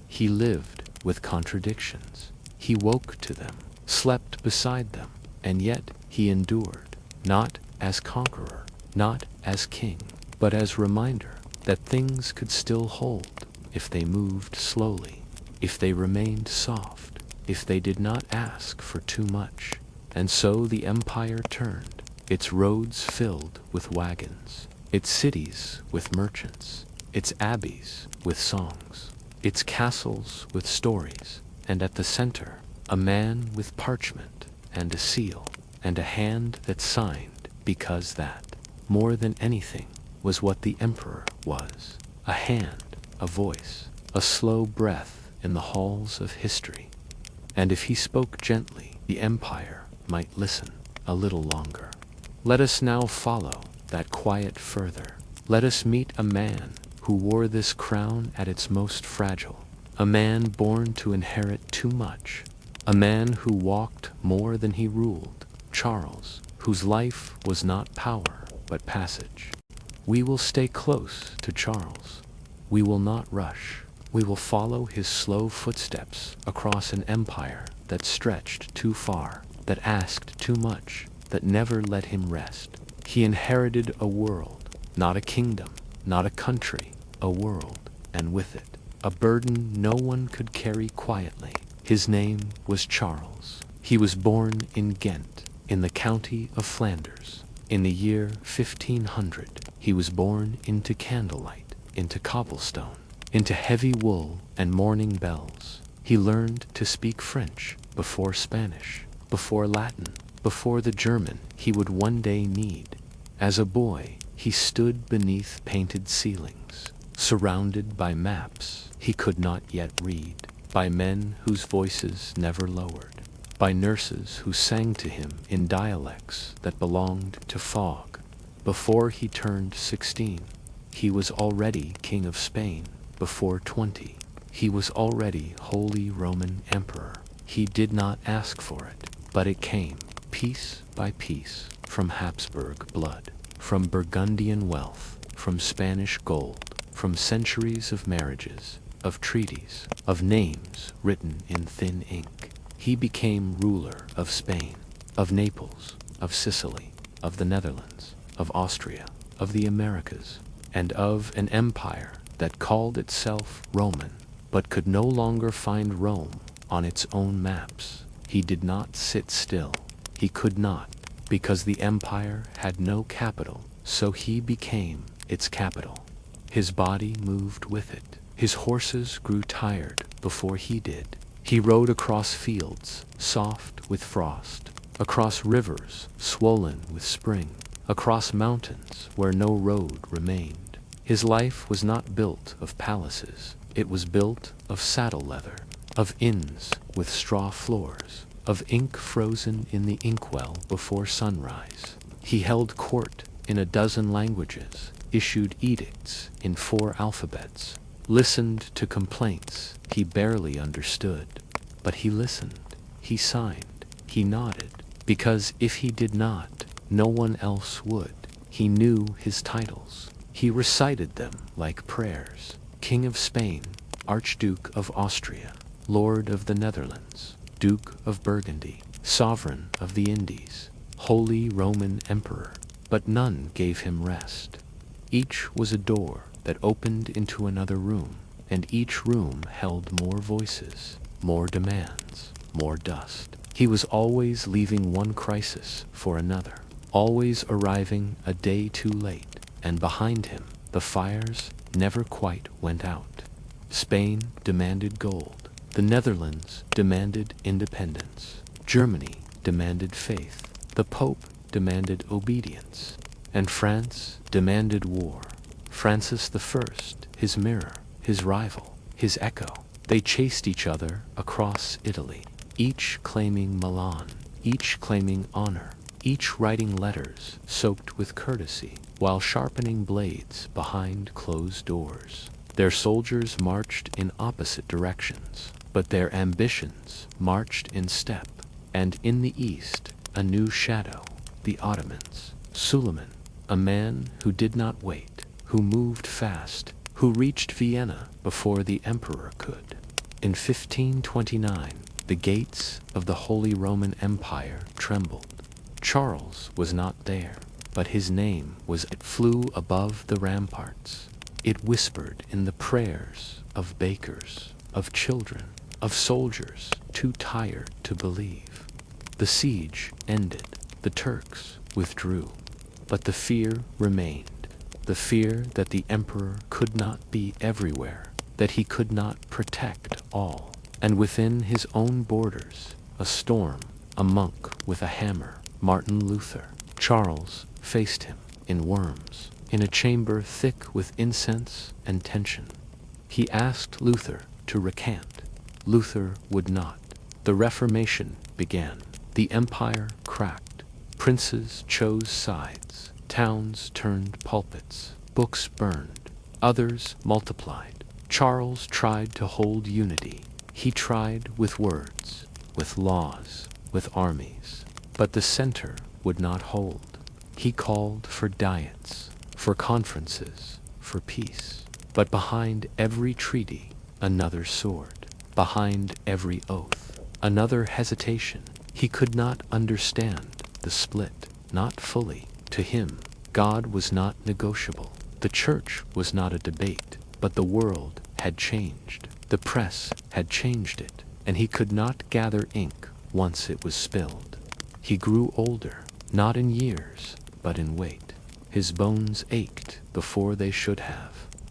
[SPEAKER 1] he lived with contradictions. He woke to them, slept beside them, and yet he endured, not as conqueror, not as king, but as reminder that things could still hold if they moved slowly, if they remained soft, if they did not ask for too much. And so the empire turned, its roads filled with wagons, its cities with merchants, its abbeys with songs, its castles with stories, and at the center, a man with parchment and a seal, and a hand that signed, because that, more than anything, was what the emperor was. A hand, a voice, a slow breath in the halls of history. And if he spoke gently, the empire might listen a little longer. Let us now follow that quiet further. Let us meet a man who wore this crown at its most fragile, a man born to inherit too much, a man who walked more than he ruled, Charles, whose life was not power but passage. We will stay close to Charles. We will not rush. We will follow his slow footsteps across an empire that stretched too far, that asked too much, that never let him rest. He inherited a world, not a kingdom, not a country, a world, and with it, a burden no one could carry quietly. His name was Charles. He was born in Ghent, in the county of Flanders. In the year 1500, he was born into candlelight, into cobblestone, into heavy wool and morning bells. He learned to speak French before Spanish, before Latin, before the German he would one day need. As a boy, he stood beneath painted ceilings, surrounded by maps he could not yet read, by men whose voices never lowered, by nurses who sang to him in dialects that belonged to fog. Before he turned 16, he was already King of Spain. Before 20, he was already Holy Roman Emperor. He did not ask for it, but it came, piece by piece, from Habsburg blood, from Burgundian wealth, from Spanish gold, from centuries of marriages, of treaties, of names written in thin ink. He became ruler of Spain, of Naples, of Sicily, of the Netherlands, of Austria, of the Americas, and of an empire that called itself Roman, but could no longer find Rome on its own maps. He did not sit still. He could not, because the empire had no capital, so he became its capital. His body moved with it. His horses grew tired before he did. He rode across fields, soft with frost, across rivers, swollen with spring, across mountains where no road remained. His life was not built of palaces. It was built of saddle leather, of inns with straw floors, of ink frozen in the inkwell before sunrise. He held court in a dozen languages, issued edicts in 4 alphabets, listened to complaints he barely understood. But he listened, he signed, he nodded, because if he did not, no one else would. He knew his titles. He recited them like prayers. King of Spain, Archduke of Austria, Lord of the Netherlands, Duke of Burgundy, Sovereign of the Indies, Holy Roman Emperor. But none gave him rest. Each was a door that opened into another room, and each room held more voices, more demands, more dust. He was always leaving one crisis for another, always arriving a day too late, and behind him the fires never quite went out. Spain demanded gold. The Netherlands demanded independence. Germany demanded faith. The Pope demanded obedience. And France demanded war. Francis I, his mirror, his rival, his echo. They chased each other across Italy, each claiming Milan, each claiming honor, each writing letters soaked with courtesy, while sharpening blades behind closed doors. Their soldiers marched in opposite directions, but their ambitions marched in step. And in the east, a new shadow, the Ottomans. Suleiman, a man who did not wait, who moved fast, who reached Vienna before the emperor could. In 1529, the gates of the Holy Roman Empire trembled. Charles was not there, but his name was. It flew above the ramparts. It whispered in the prayers of bakers, of children, of soldiers too tired to believe. The siege ended. The Turks withdrew. But the fear remained. The fear that the emperor could not be everywhere, that he could not protect all. And within his own borders, a storm, a monk with a hammer, Martin Luther. Charles faced him in Worms, in a chamber thick with incense and tension. He asked Luther to recant. Luther would not. The Reformation began. The empire cracked. Princes chose sides. Towns turned pulpits. Books burned. Others multiplied. Charles tried to hold unity. He tried with words, with laws, with armies. But the center would not hold. He called for diets, for conferences, for peace. But behind every treaty, another sword. Behind every oath, another hesitation. He could not understand the split, not fully. To him, God was not negotiable. The church was not a debate, but the world had changed. The press had changed it, and he could not gather ink once it was spilled. He grew older, not in years, but in weight. His bones ached before they should have.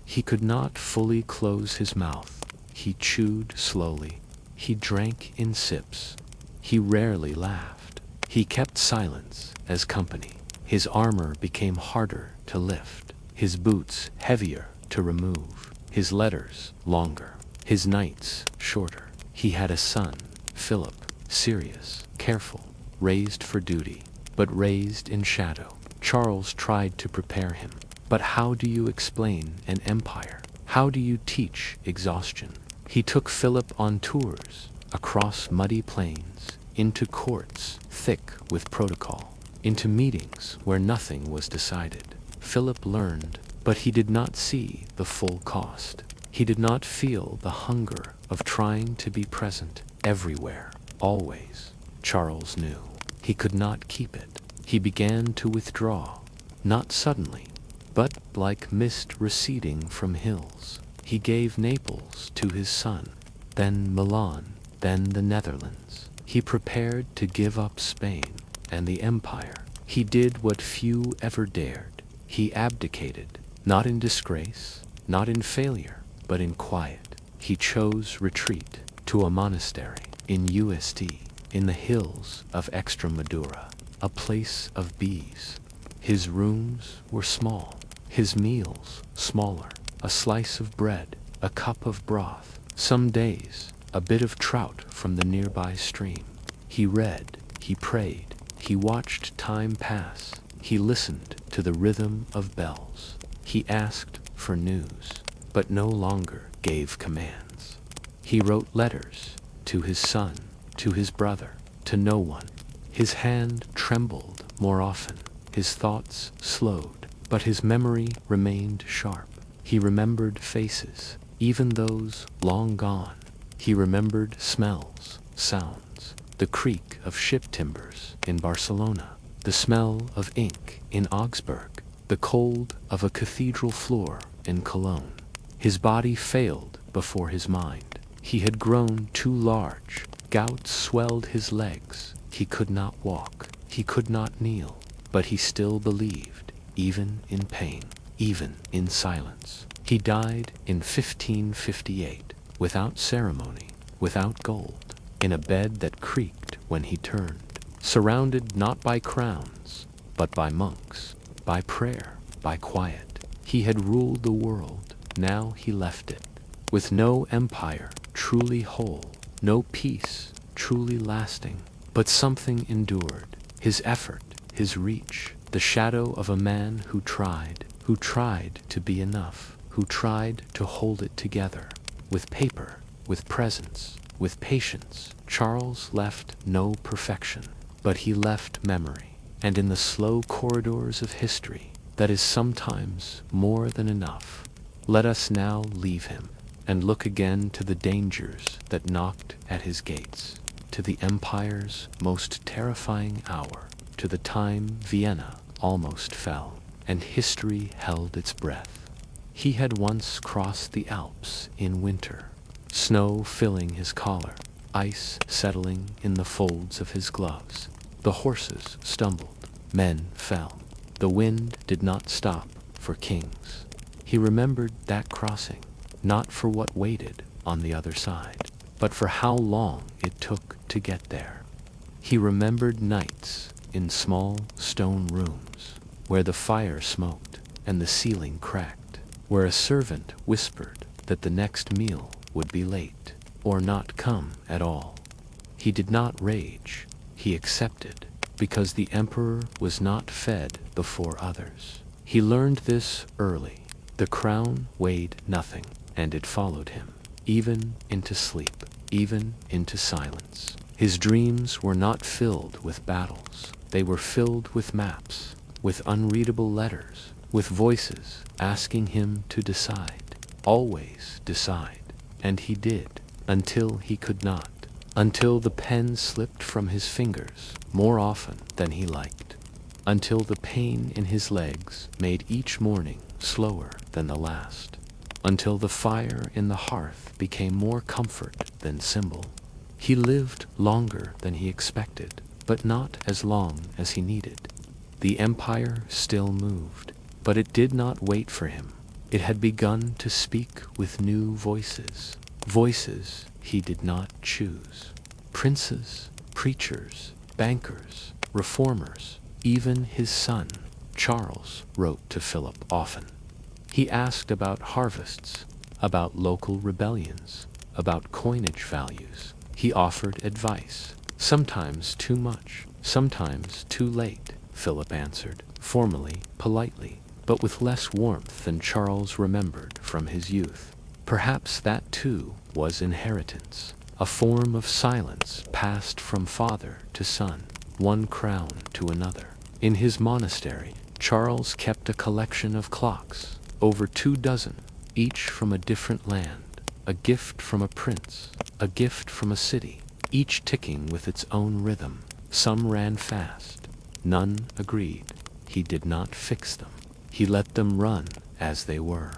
[SPEAKER 1] He could not fully close his mouth. He chewed slowly. He drank in sips. He rarely laughed. He kept silence as company. His armor became harder to lift, his boots heavier to remove, his letters longer, his nights shorter. He had a son, Philip, serious, careful, raised for duty, but raised in shadow. Charles tried to prepare him. But how do you explain an empire? How do you teach exhaustion? He took Philip on tours, across muddy plains, into courts thick with protocol, into meetings where nothing was decided. Philip learned, but he did not see the full cost. He did not feel the hunger of trying to be present everywhere, always. Charles knew. He could not keep it. He began to withdraw, not suddenly, but like mist receding from hills. He gave Naples to his son, then Milan, then the Netherlands. He prepared to give up Spain and the empire. He did what few ever dared. He abdicated, not in disgrace, not in failure, but in quiet. He chose retreat to a monastery in UST, in the hills of Extremadura, a place of bees. His rooms were small, his meals smaller, a slice of bread, a cup of broth, some days a bit of trout from the nearby stream. He read, he prayed, he watched time pass, he listened to the rhythm of bells. He asked for news, but no longer gave commands. He wrote letters to his son, to his brother, to no one. His hand trembled more often, his thoughts slowed, but his memory remained sharp. He remembered faces, even those long gone. He remembered smells, sounds, the creak of ship timbers in Barcelona, the smell of ink in Augsburg, the cold of a cathedral floor in Cologne. His body failed before his mind. He had grown too large. Gout swelled his legs. He could not walk. He could not kneel. But he still believed, even in pain, even in silence. He died in 1558, without ceremony, without gold, in a bed that creaked when he turned, surrounded not by crowns, but by monks, by prayer, by quiet. He had ruled the world, now he left it, with no empire truly whole, no peace truly lasting, but something endured, his effort, his reach, the shadow of a man who tried to be enough, who tried to hold it together, with paper, with presence, with patience. Charles left no perfection, but he left memory, and in the slow corridors of history, that is sometimes more than enough. Let us now leave him, and look again to the dangers that knocked at his gates, to the empire's most terrifying hour, to the time Vienna almost fell, and history held its breath. He had once crossed the Alps in winter, snow filling his collar, ice settling in the folds of his gloves. The horses stumbled, men fell. The wind did not stop for kings. He remembered that crossing, not for what waited on the other side, but for how long it took to get there. He remembered nights in small stone rooms, where the fire smoked and the ceiling cracked, where a servant whispered that the next meal would be late, or not come at all. He did not rage, he accepted, because the emperor was not fed before others. He learned this early. The crown weighed nothing, and it followed him, even into sleep, even into silence. His dreams were not filled with battles. They were filled with maps, with unreadable letters, with voices asking him to decide. always decide. And he did, until he could not, until the pen slipped from his fingers more often than he liked, until the pain in his legs made each morning slower than the last, until the fire in the hearth became more comfort than symbol. He lived longer than he expected, but not as long as he needed. The empire still moved, but it did not wait for him. It had begun to speak with new voices, voices he did not choose. Princes, preachers, bankers, reformers, even his son, Charles, wrote to Philip often. He asked about harvests, about local rebellions, about coinage values. He offered advice, sometimes too much, sometimes too late. Philip answered, formally, politely, but with less warmth than Charles remembered from his youth. Perhaps that too was inheritance, a form of silence passed from father to son, one crown to another. In his monastery, Charles kept a collection of clocks, over 24, each from a different land, a gift from a prince, a gift from a city, each ticking with its own rhythm. Some ran fast, none agreed. He did not fix them. He let them run as they were.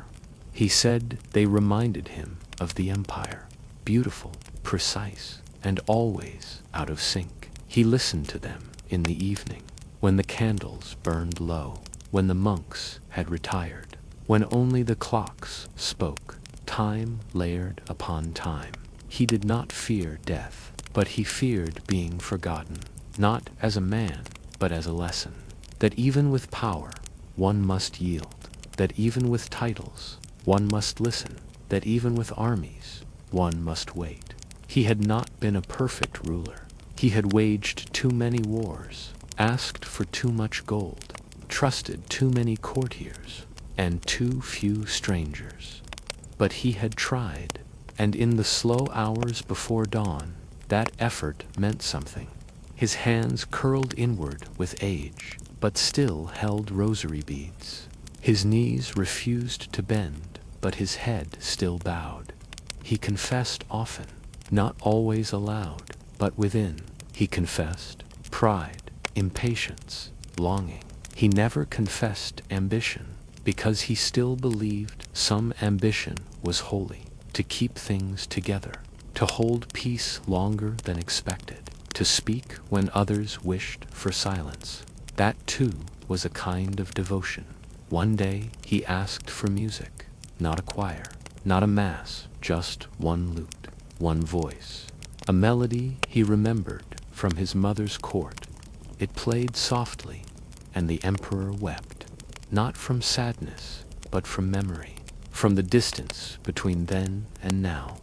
[SPEAKER 1] He said they reminded him of the empire, beautiful, precise, and always out of sync. He listened to them in the evening, when the candles burned low, when the monks had retired, when only the clocks spoke, time layered upon time. He did not fear death, but he feared being forgotten, not as a man, but as a lesson. That even with power, one must yield. That even with titles, one must listen. That even with armies, one must wait. He had not been a perfect ruler. He had waged too many wars, asked for too much gold, trusted too many courtiers, and too few strangers. But he had tried, and in the slow hours before dawn, that effort meant something. His hands curled inward with age, but still held rosary beads. His knees refused to bend, but his head still bowed. He confessed often, not always aloud, but within. He confessed pride, impatience, longing. He never confessed ambition, because he still believed some ambition was holy, to keep things together, to hold peace longer than expected, to speak when others wished for silence. That too was a kind of devotion. One day he asked for music, not a choir, not a mass, just one lute, one voice. A melody he remembered from his mother's court. It played softly, and the emperor wept, not from sadness, but from memory, from the distance between then and now,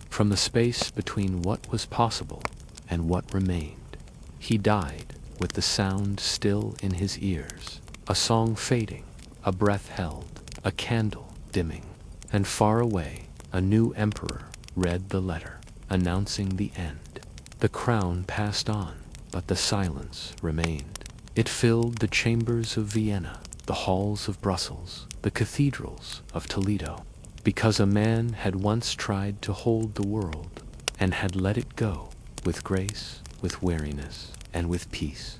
[SPEAKER 1] from the space between what was possible and what remained. He died with the sound still in his ears, a song fading, a breath held, a candle dimming, and far away a new emperor read the letter, announcing the end. The crown passed on, but the silence remained. It filled the chambers of Vienna, the halls of Brussels, the cathedrals of Toledo, because a man had once tried to hold the world and had let it go with grace, with weariness, and with peace.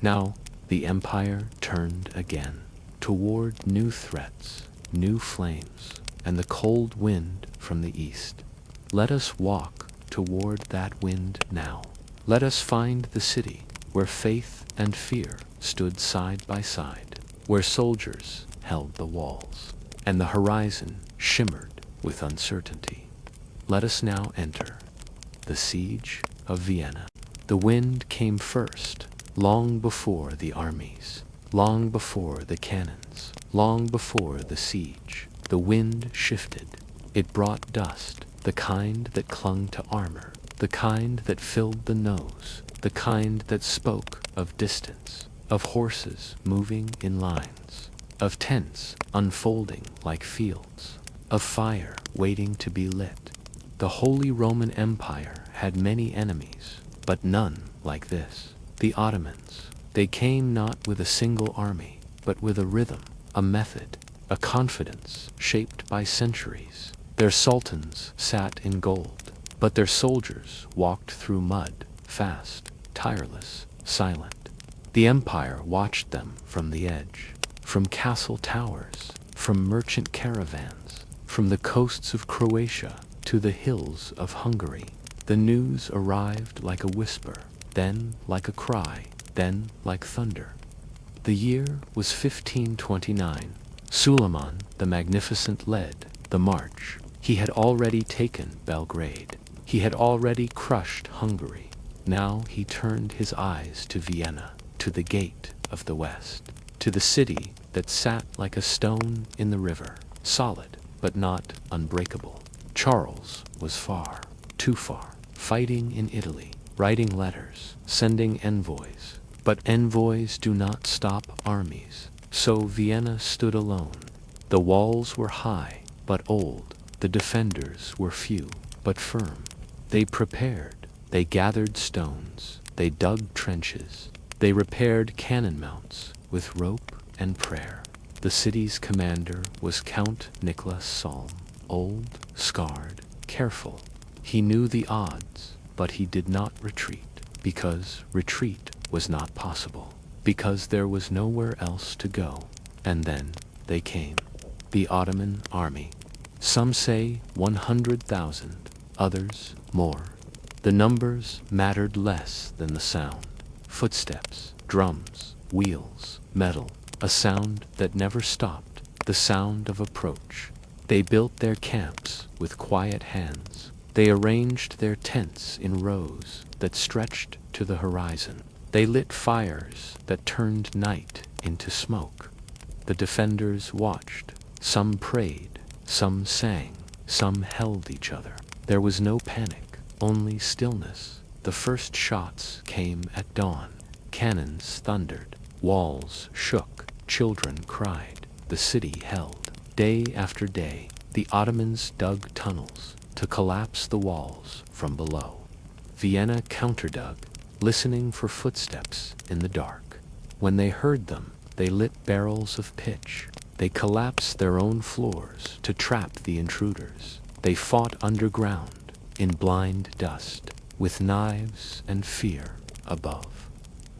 [SPEAKER 1] Now the empire turned again, toward new threats, new flames, and the cold wind from the east. Let us walk toward that wind now. Let us find the city where faith and fear stood side by side, where soldiers held the walls, and the horizon shimmered with uncertainty. Let us now enter the siege of Vienna. The wind came first, long before the armies, long before the cannons, long before the siege. The wind shifted. It brought dust, the kind that clung to armor, the kind that filled the nose, the kind that spoke of distance, of horses moving in lines, of tents unfolding like fields, of fire waiting to be lit. The Holy Roman Empire had many enemies, but none like this. The Ottomans. They came not with a single army, but with a rhythm, a method, a confidence shaped by centuries. Their sultans sat in gold, but their soldiers walked through mud, fast, tireless, silent. The empire watched them from the edge, from castle towers, from merchant caravans, from the coasts of Croatia to the hills of Hungary. The news arrived like a whisper, then like a cry, then like thunder. The year was 1529. Suleiman the Magnificent led the march. He had already taken Belgrade. He had already crushed Hungary. Now he turned his eyes to Vienna, to the gate of the west, to the city that sat like a stone in the river, solid but not unbreakable. Charles was far, too far, fighting in Italy, writing letters, sending envoys. But envoys do not stop armies. So Vienna stood alone. The walls were high but old. The defenders were few but firm. They prepared. They gathered stones. They dug trenches. They repaired cannon mounts with rope and prayer. The city's commander was Count Nicholas Salm, old, scarred, careful. He knew the odds, but he did not retreat, because retreat was not possible, because there was nowhere else to go. And then they came, the Ottoman army. Some say 100,000, others more. The numbers mattered less than the sound. Footsteps, drums, wheels, metal, a sound that never stopped, the sound of approach. They built their camps with quiet hands. They arranged their tents in rows that stretched to the horizon. They lit fires that turned night into smoke. The defenders watched. Some prayed, some sang, some held each other. There was no panic, only stillness. The first shots came at dawn. Cannons thundered. Walls shook. Children cried. The city held. Day after day, the Ottomans dug tunnels to collapse the walls from below. Vienna counterdug, listening for footsteps in the dark. When they heard them, they lit barrels of pitch. They collapsed their own floors to trap the intruders. They fought underground, in blind dust, with knives and fear above.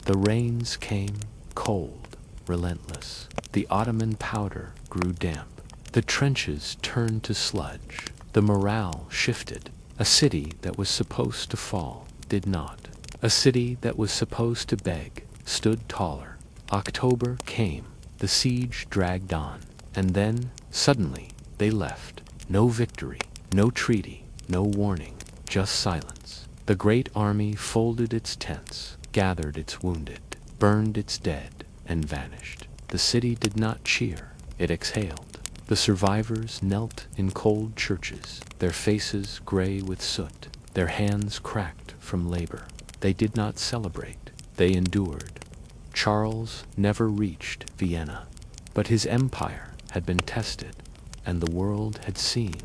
[SPEAKER 1] The rains came, cold, relentless. The Ottoman powder grew damp. The trenches turned to sludge. The morale shifted. A city that was supposed to fall did not. A city that was supposed to beg stood taller. October came. The siege dragged on. And then, suddenly, they left. No victory, no treaty, no warning, just silence. The great army folded its tents, gathered its wounded, burned its dead, and vanished. The city did not cheer. It exhaled. The survivors knelt in cold churches, their faces gray with soot, their hands cracked from labor. They did not celebrate. They endured. Charles never reached Vienna, but his empire had been tested, and the world had seen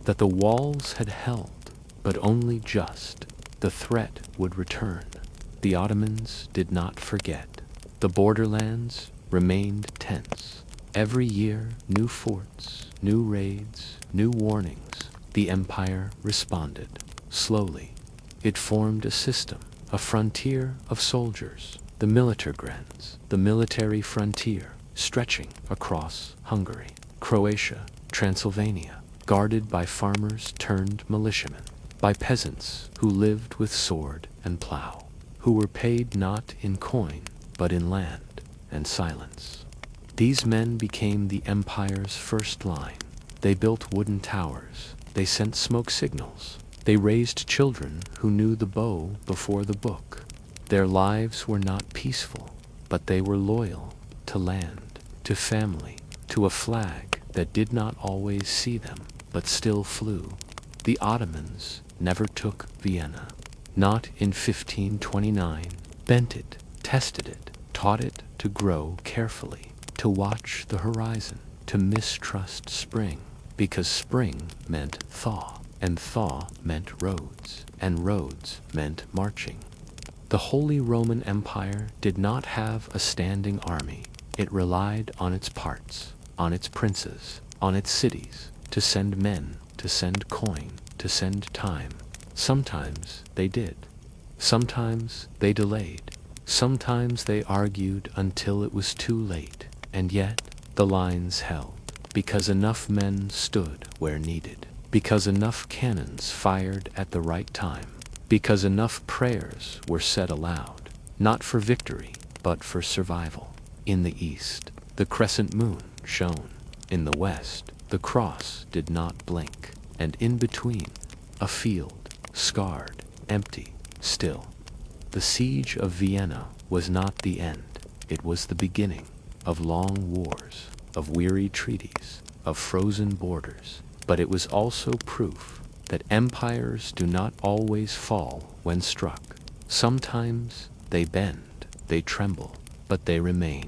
[SPEAKER 1] that the walls had held, but only just. The threat would return. The Ottomans did not forget. The borderlands remained tense. Every year, new forts, new raids, new warnings. The empire responded. Slowly, it formed a system, a frontier of soldiers, the Militergrenz, the military frontier, stretching across Hungary, Croatia, Transylvania, guarded by farmers turned militiamen, by peasants who lived with sword and plow, who were paid not in coin, but in land and silence. These men became the empire's first line. They built wooden towers. They sent smoke signals. They raised children who knew the bow before the book. Their lives were not peaceful, but they were loyal to land, to family, to a flag that did not always see them, but still flew. The Ottomans never took Vienna. Not in 1529. Bent it, tested it, taught it to grow carefully, to watch the horizon, to mistrust spring, because spring meant thaw, and thaw meant roads, and roads meant marching. The Holy Roman Empire did not have a standing army. It relied on its parts. on its princes, on its cities, to send men, to send coin, to send time. Sometimes they did. Sometimes they delayed. Sometimes they argued until it was too late. And yet the lines held, because enough men stood where needed, because enough cannons fired at the right time, because enough prayers were said aloud, not for victory, but for survival. In the east, the crescent moon shone. In the west, the cross did not blink. And in between, a field, scarred, empty, still. The siege of Vienna was not the end. It was the beginning of long wars, of weary treaties, of frozen borders. But it was also proof that empires do not always fall when struck. Sometimes they bend, they tremble, but they remain,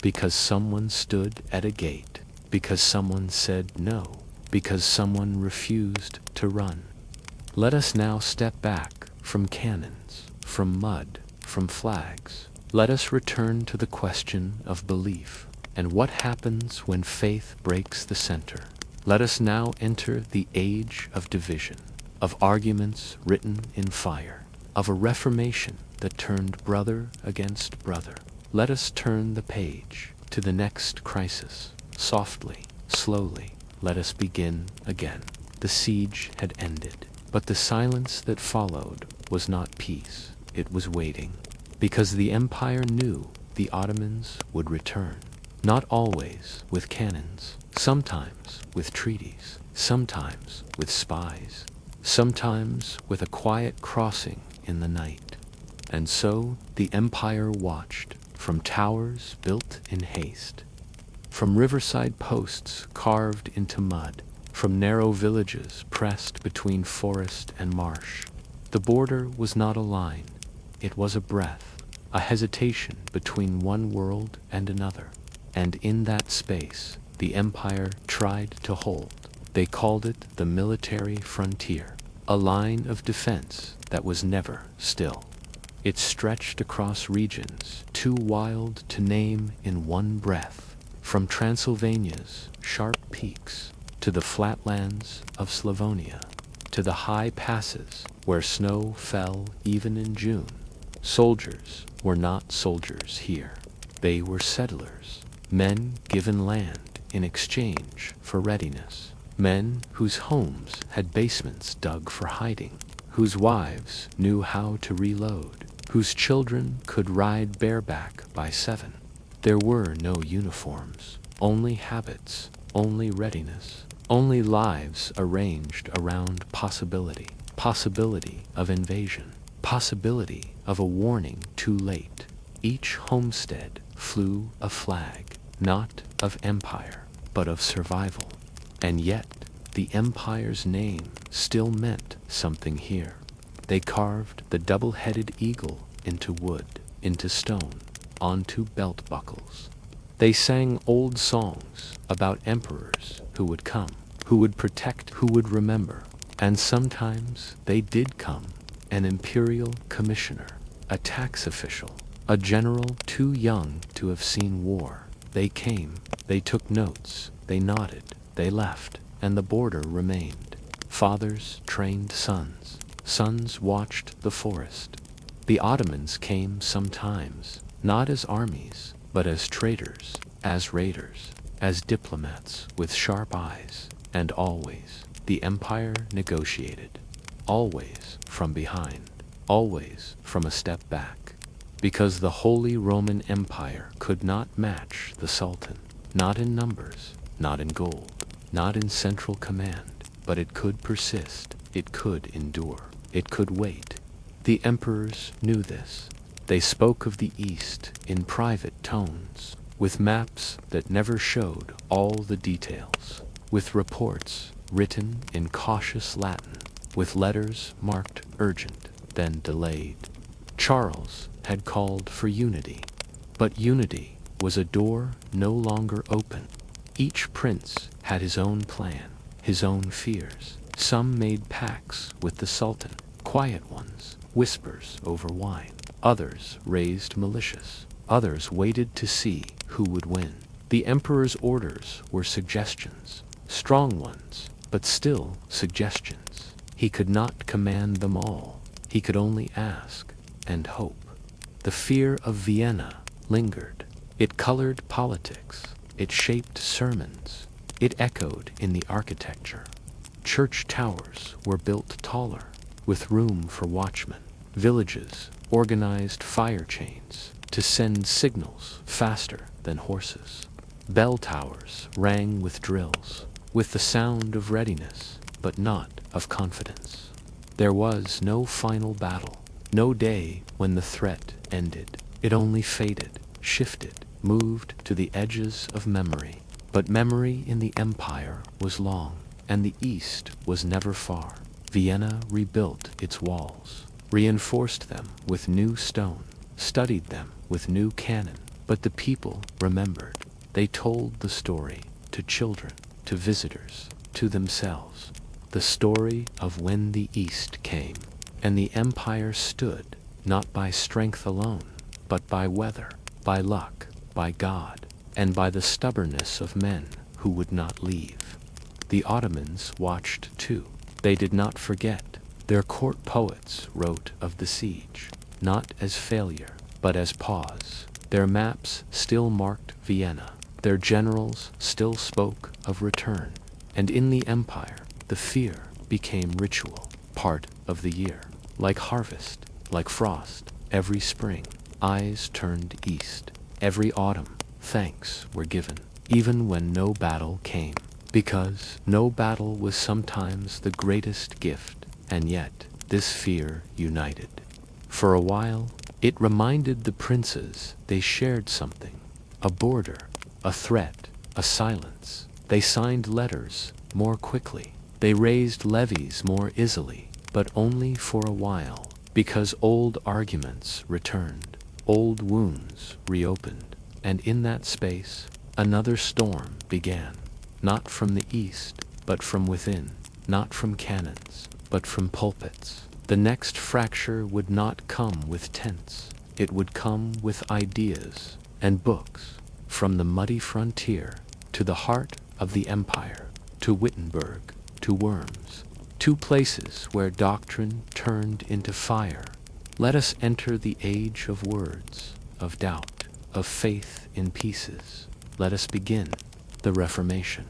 [SPEAKER 1] because someone stood at a gate, because someone said no, because someone refused to run. Let us now step back from cannons, from mud, from flags. Let us return to the question of belief and what happens when faith breaks the center. Let us now enter the age of division, of arguments written in fire, of a reformation that turned brother against brother. Let us turn the page to the next crisis. Softly, slowly, let us begin again. The siege had ended, but the silence that followed was not peace. It was waiting, because the empire knew the Ottomans would return. Not always with cannons, sometimes with treaties, sometimes with spies, sometimes with a quiet crossing in the night. And so the empire watched, from towers built in haste, from riverside posts carved into mud, from narrow villages pressed between forest and marsh. The border was not a line, it was a breath, a hesitation between one world and another. And in that space, the empire tried to hold. They called it the military frontier, a line of defense that was never still. It stretched across regions too wild to name in one breath, from Transylvania's sharp peaks to the flatlands of Slavonia, to the high passes where snow fell even in June. Soldiers were not soldiers here. They were settlers, men given land in exchange for readiness, men whose homes had basements dug for hiding, whose wives knew how to reload, whose children could ride bareback by 7. There were no uniforms, only habits, only readiness, only lives arranged around possibility, possibility of invasion, possibility of a warning too late. Each homestead flew a flag, not of empire, but of survival. And yet, the empire's name still meant something here. They carved the double-headed eagle into wood, into stone, onto belt buckles. They sang old songs about emperors who would come, who would protect, who would remember. And sometimes they did come, an imperial commissioner, a tax official, a general too young to have seen war. They came, they took notes, they nodded, they left, and the border remained. Fathers trained sons, sons watched the forest. The Ottomans came sometimes, not as armies, but as traders, as raiders, as diplomats with sharp eyes, and always the empire negotiated, always from behind, always from a step back, because the Holy Roman Empire could not match the Sultan, not in numbers, not in gold, not in central command, but it could persist, it could endure, it could wait. The emperors knew this. They spoke of the East in private tones, with maps that never showed all the details, with reports written in cautious Latin, with letters marked urgent, then delayed. Charles had called for unity, but unity was a door no longer open. Each prince had his own plan, his own fears. Some made pacts with the Sultan, quiet ones, whispers over wine. Others raised militias. Others waited to see who would win. The emperor's orders were suggestions, strong ones, but still suggestions. He could not command them all. He could only ask and hope. The fear of Vienna lingered. It colored politics. It shaped sermons. It echoed in the architecture. Church towers were built taller, with room for watchmen. Villages organized fire chains to send signals faster than horses. Bell towers rang with drills, with the sound of readiness, but not of confidence. There was no final battle, no day when the threat ended. It only faded, shifted, moved to the edges of memory. But memory in the empire was long, and the east was never far. Vienna rebuilt its walls, reinforced them with new stone, studied them with new cannon. But the people remembered. They told the story to children, to visitors, to themselves. The story of when the East came, and the empire stood, not by strength alone, but by weather, by luck, by God, and by the stubbornness of men who would not leave. The Ottomans watched too. They did not forget. Their court poets wrote of the siege, not as failure, but as pause. Their maps still marked Vienna. Their generals still spoke of return. And in the empire, the fear became ritual, part of the year. Like harvest, like frost, every spring, eyes turned east. Every autumn, thanks were given, even when no battle came. Because no battle was sometimes the greatest gift, and yet this fear united. For a while, it reminded the princes they shared something, a border, a threat, a silence. They signed letters more quickly. They raised levies more easily, but only for a while, because old arguments returned, old wounds reopened, and in that space, another storm began. Not from the east, but from within. Not from cannons, but from pulpits. The next fracture would not come with tents. It would come with ideas and books. From the muddy frontier to the heart of the empire, to Wittenberg, to Worms, two places where doctrine turned into fire. Let us enter the age of words, of doubt, of faith in pieces. Let us begin the Reformation,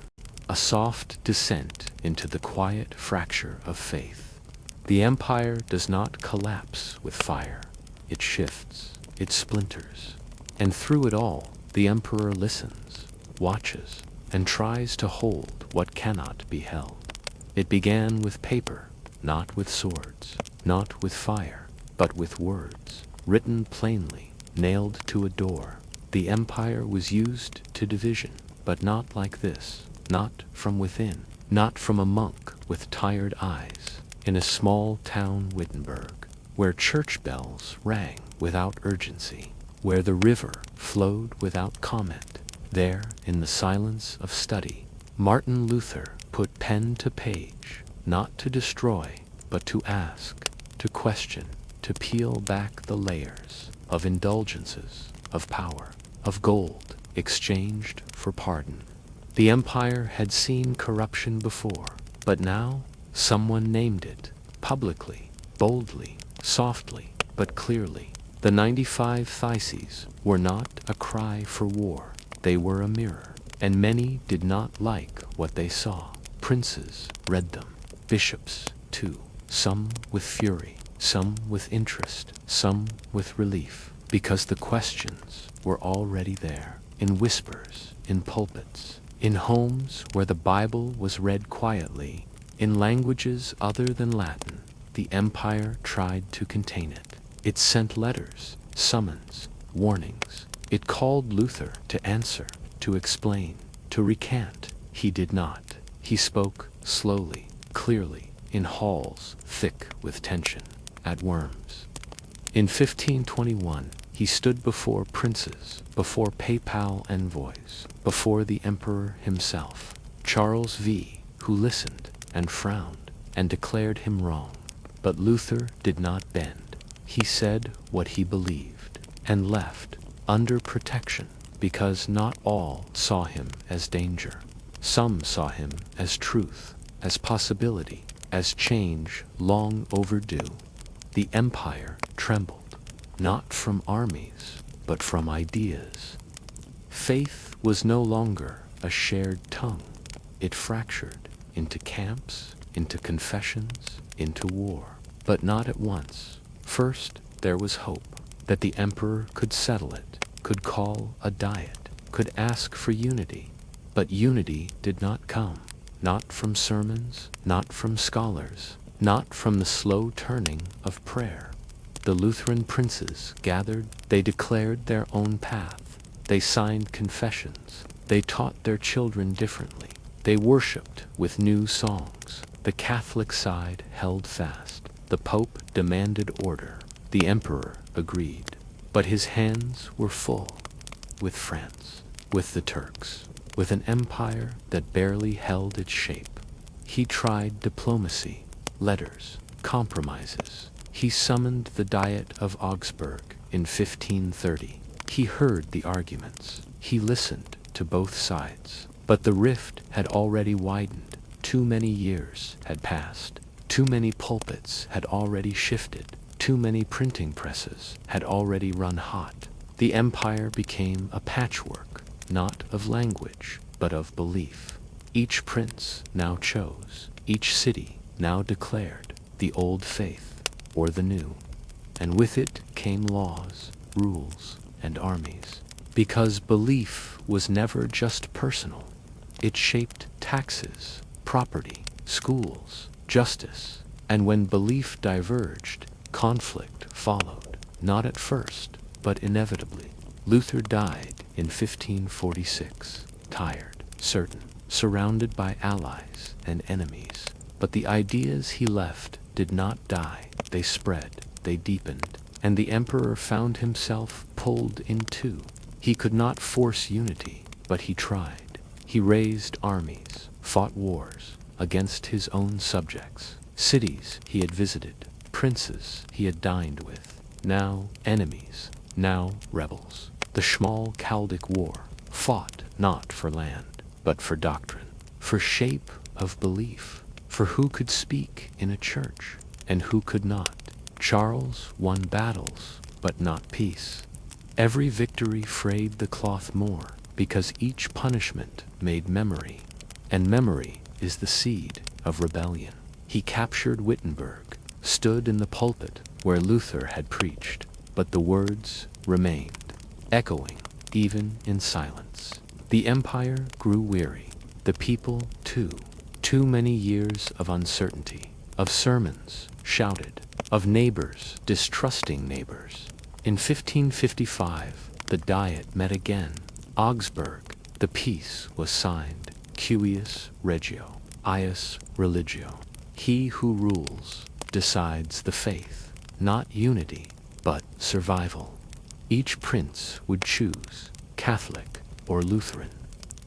[SPEAKER 1] a soft descent into the quiet fracture of faith. The empire does not collapse with fire. It shifts, it splinters, and through it all, the emperor listens, watches, and tries to hold what cannot be held. It began with paper, not with swords, not with fire, but with words, written plainly, nailed to a door. The empire was used to division, but not like this, not from within, not from a monk with tired eyes, in a small town Wittenberg, where church bells rang without urgency, where the river flowed without comment. There, in the silence of study, Martin Luther put pen to page, not to destroy, but to ask, to question, to peel back the layers of indulgences, of power, of gold exchanged for pardon. The empire had seen corruption before, but now someone named it, publicly, boldly, softly, but clearly. The 95 Theses were not a cry for war. They were a mirror, and many did not like what they saw. Princes read them, bishops too, some with fury, some with interest, some with relief, because the questions were already there, in whispers, in pulpits, in homes where the Bible was read quietly, in languages other than Latin. The empire tried to contain it. It sent letters, summons, warnings. It called Luther to answer, to explain, to recant. He did not. He spoke slowly, clearly, in halls thick with tension, at Worms. In 1521, he stood before princes, before papal envoys, before the emperor himself, Charles V, who listened and frowned and declared him wrong. But Luther did not bend. He said what he believed and left, under protection, because not all saw him as danger. Some saw him as truth, as possibility, as change long overdue. The empire trembled, not from armies, but from ideas. Faith was no longer a shared tongue. It fractured into camps, into confessions, into war. But not at once. First, there was hope that the emperor could settle it, could call a diet, could ask for unity. But unity did not come, not from sermons, not from scholars, not from the slow turning of prayer. The Lutheran princes gathered, they declared their own path, they signed confessions, they taught their children differently, they worshipped with new songs. The Catholic side held fast, the Pope demanded order, the emperor agreed. But his hands were full with France, with the Turks, with an empire that barely held its shape. He tried diplomacy, letters, compromises. He summoned the Diet of Augsburg in 1530. He heard the arguments. He listened to both sides. But the rift had already widened. Too many years had passed. Too many pulpits had already shifted. Too many printing presses had already run hot. The empire became a patchwork, not of language, but of belief. Each prince now chose, each city now declared the old faith or the new. And with it came laws, rules, and armies. Because belief was never just personal. It shaped taxes, property, schools, justice. And when belief diverged, conflict followed, not at first, but inevitably. Luther died in 1546, tired, certain, surrounded by allies and enemies. But the ideas he left did not die. They spread, they deepened, and the emperor found himself pulled in two. He could not force unity, but he tried. He raised armies, fought wars against his own subjects, cities he had visited, princes he had dined with, now enemies, now rebels. The Schmalkaldic War fought not for land, but for doctrine, for shape of belief, for who could speak in a church and who could not. Charles won battles, but not peace. Every victory frayed the cloth more, because each punishment made memory, and memory is the seed of rebellion. He captured Wittenberg, stood in the pulpit where Luther had preached, but the words remained, echoing even in silence. The empire grew weary, the people too. Too many years of uncertainty, of sermons shouted, of neighbors distrusting neighbors. In 1555, the Diet met again. Augsburg, the peace was signed, cuius regio, ius religio. He who rules decides the faith, not unity, but survival. Each prince would choose, Catholic or Lutheran.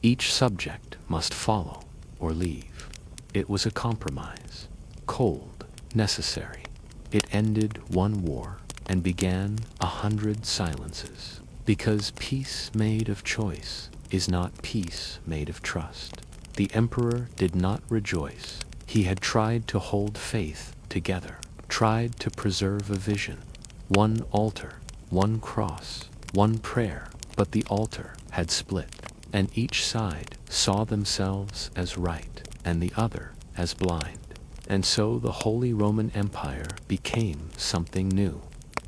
[SPEAKER 1] Each subject must follow or leave. It was a compromise, cold, necessary. It ended one war and began 100 silences. Because peace made of choice is not peace made of trust. The emperor did not rejoice. He had tried to hold faith together, tried to preserve a vision. One altar, one cross, one prayer, but the altar had split, and each side saw themselves as right, and the other as blind. And so the Holy Roman Empire became something new.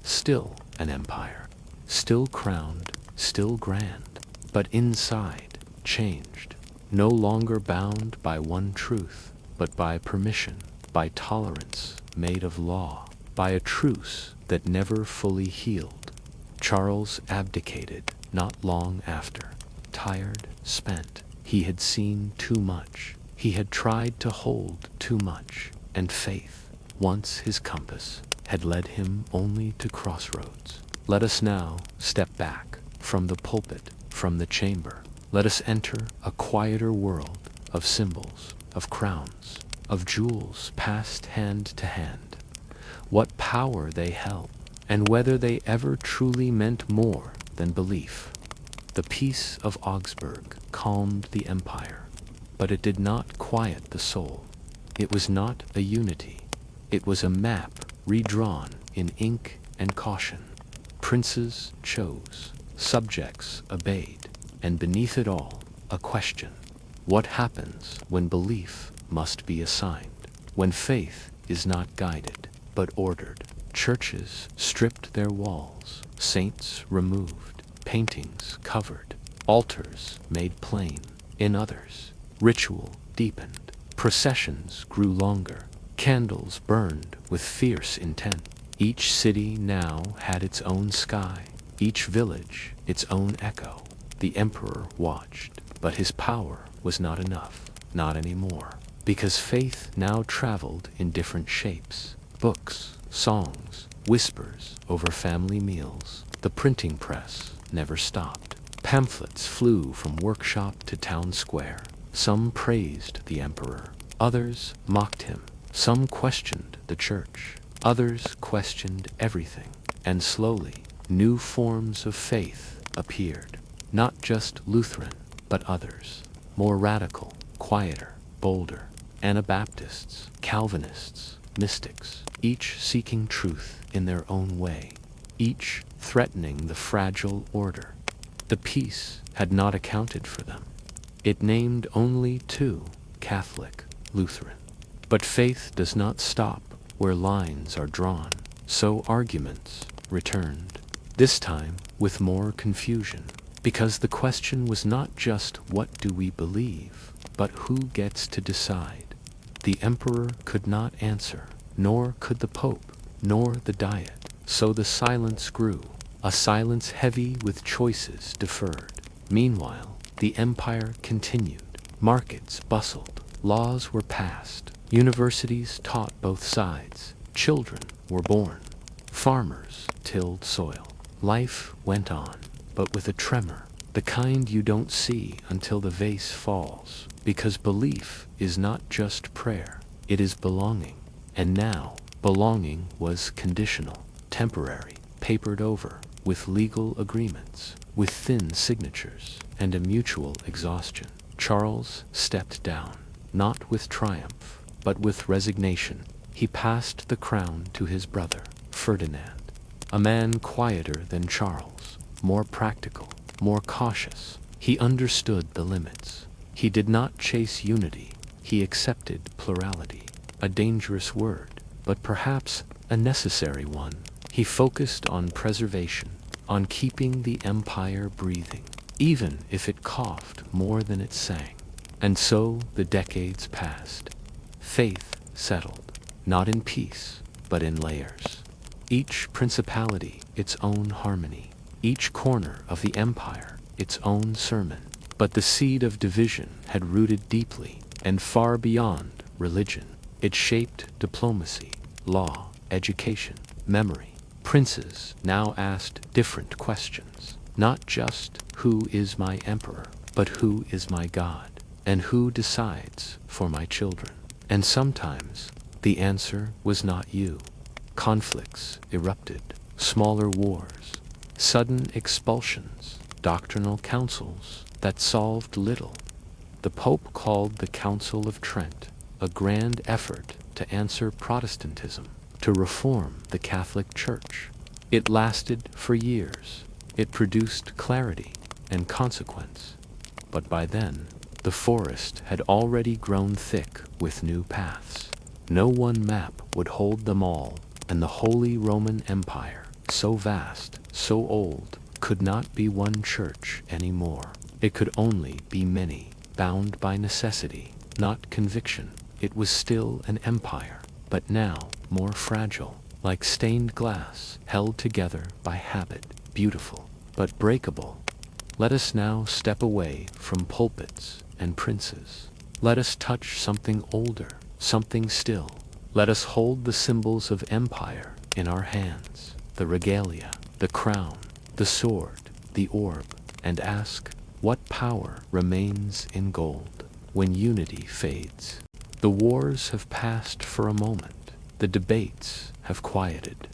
[SPEAKER 1] Still an empire, still crowned, still grand, but inside changed, no longer bound by one truth, but by permission, by tolerance made of law, by a truce that never fully healed. Charles abdicated not long after, tired, spent. He had seen too much. He had tried to hold too much, and faith, once his compass, had led him only to crossroads. Let us now step back from the pulpit, from the chamber. Let us enter a quieter world of symbols, of crowns, of jewels passed hand to hand. What power they held, and whether they ever truly meant more than belief. The peace of Augsburg calmed the empire, but it did not quiet the soul. It was not a unity. It was a map redrawn in ink and caution. Princes chose, subjects obeyed, and beneath it all, a question. What happens when belief must be assigned, when faith is not guided, but ordered? Churches stripped their walls, saints removed, paintings covered, altars made plain. In others, ritual deepened, processions grew longer, candles burned with fierce intent. Each city now had its own sky, each village its own echo. The emperor watched, but his power was not enough, not anymore, because faith now traveled in different shapes. Books, songs, whispers over family meals. The printing press never stopped. Pamphlets flew from workshop to town square. Some praised the emperor, others mocked him. Some questioned the church, others questioned everything. And slowly, new forms of faith appeared. Not just Lutheran, but others, more radical, quieter, bolder. Anabaptists, Calvinists, mystics, each seeking truth in their own way, each threatening the fragile order. The peace had not accounted for them. It named only two, Catholic, Lutheran. But faith does not stop where lines are drawn, so arguments returned, this time with more confusion, because the question was not just what do we believe, but who gets to decide. The emperor could not answer, nor could the pope, nor the diet. So the silence grew, a silence heavy with choices deferred. Meanwhile, the empire continued. Markets bustled, laws were passed, universities taught both sides, children were born, farmers tilled soil. Life went on, but with a tremor, the kind you don't see until the vase falls, because belief is not just prayer, it is belonging. And now, belonging was conditional, temporary, papered over, with legal agreements, with thin signatures, and a mutual exhaustion. Charles stepped down, not with triumph, but with resignation. He passed the crown to his brother, Ferdinand, a man quieter than Charles, more practical, more cautious. He understood the limits. He did not chase unity, he accepted plurality. A dangerous word, but perhaps a necessary one. He focused on preservation, on keeping the empire breathing, even if it coughed more than it sang. And so the decades passed. Faith settled, not in peace, but in layers. Each principality its own harmony, each corner of the empire its own sermon. But the seed of division had rooted deeply and far beyond religion. It shaped diplomacy, law, education, memory. Princes now asked different questions, not just who is my emperor, but who is my God, and who decides for my children. And sometimes the answer was not you. Conflicts erupted, smaller wars, sudden expulsions, doctrinal councils that solved little. The Pope called the Council of Trent a grand effort to answer Protestantism, to reform the Catholic Church. It lasted for years. It produced clarity and consequence. But by then, the forest had already grown thick with new paths. No one map would hold them all, and the Holy Roman Empire, so vast, so old, could not be one church anymore. It could only be many, bound by necessity, not conviction. It was still an empire, but now more fragile, like stained glass, held together by habit, beautiful, but breakable. Let us now step away from pulpits and princes. Let us touch something older, something still. Let us hold the symbols of empire in our hands, the regalia, the crown, the sword, the orb, and ask, what power remains in gold when unity fades? The wars have passed for a moment. The debates have quieted.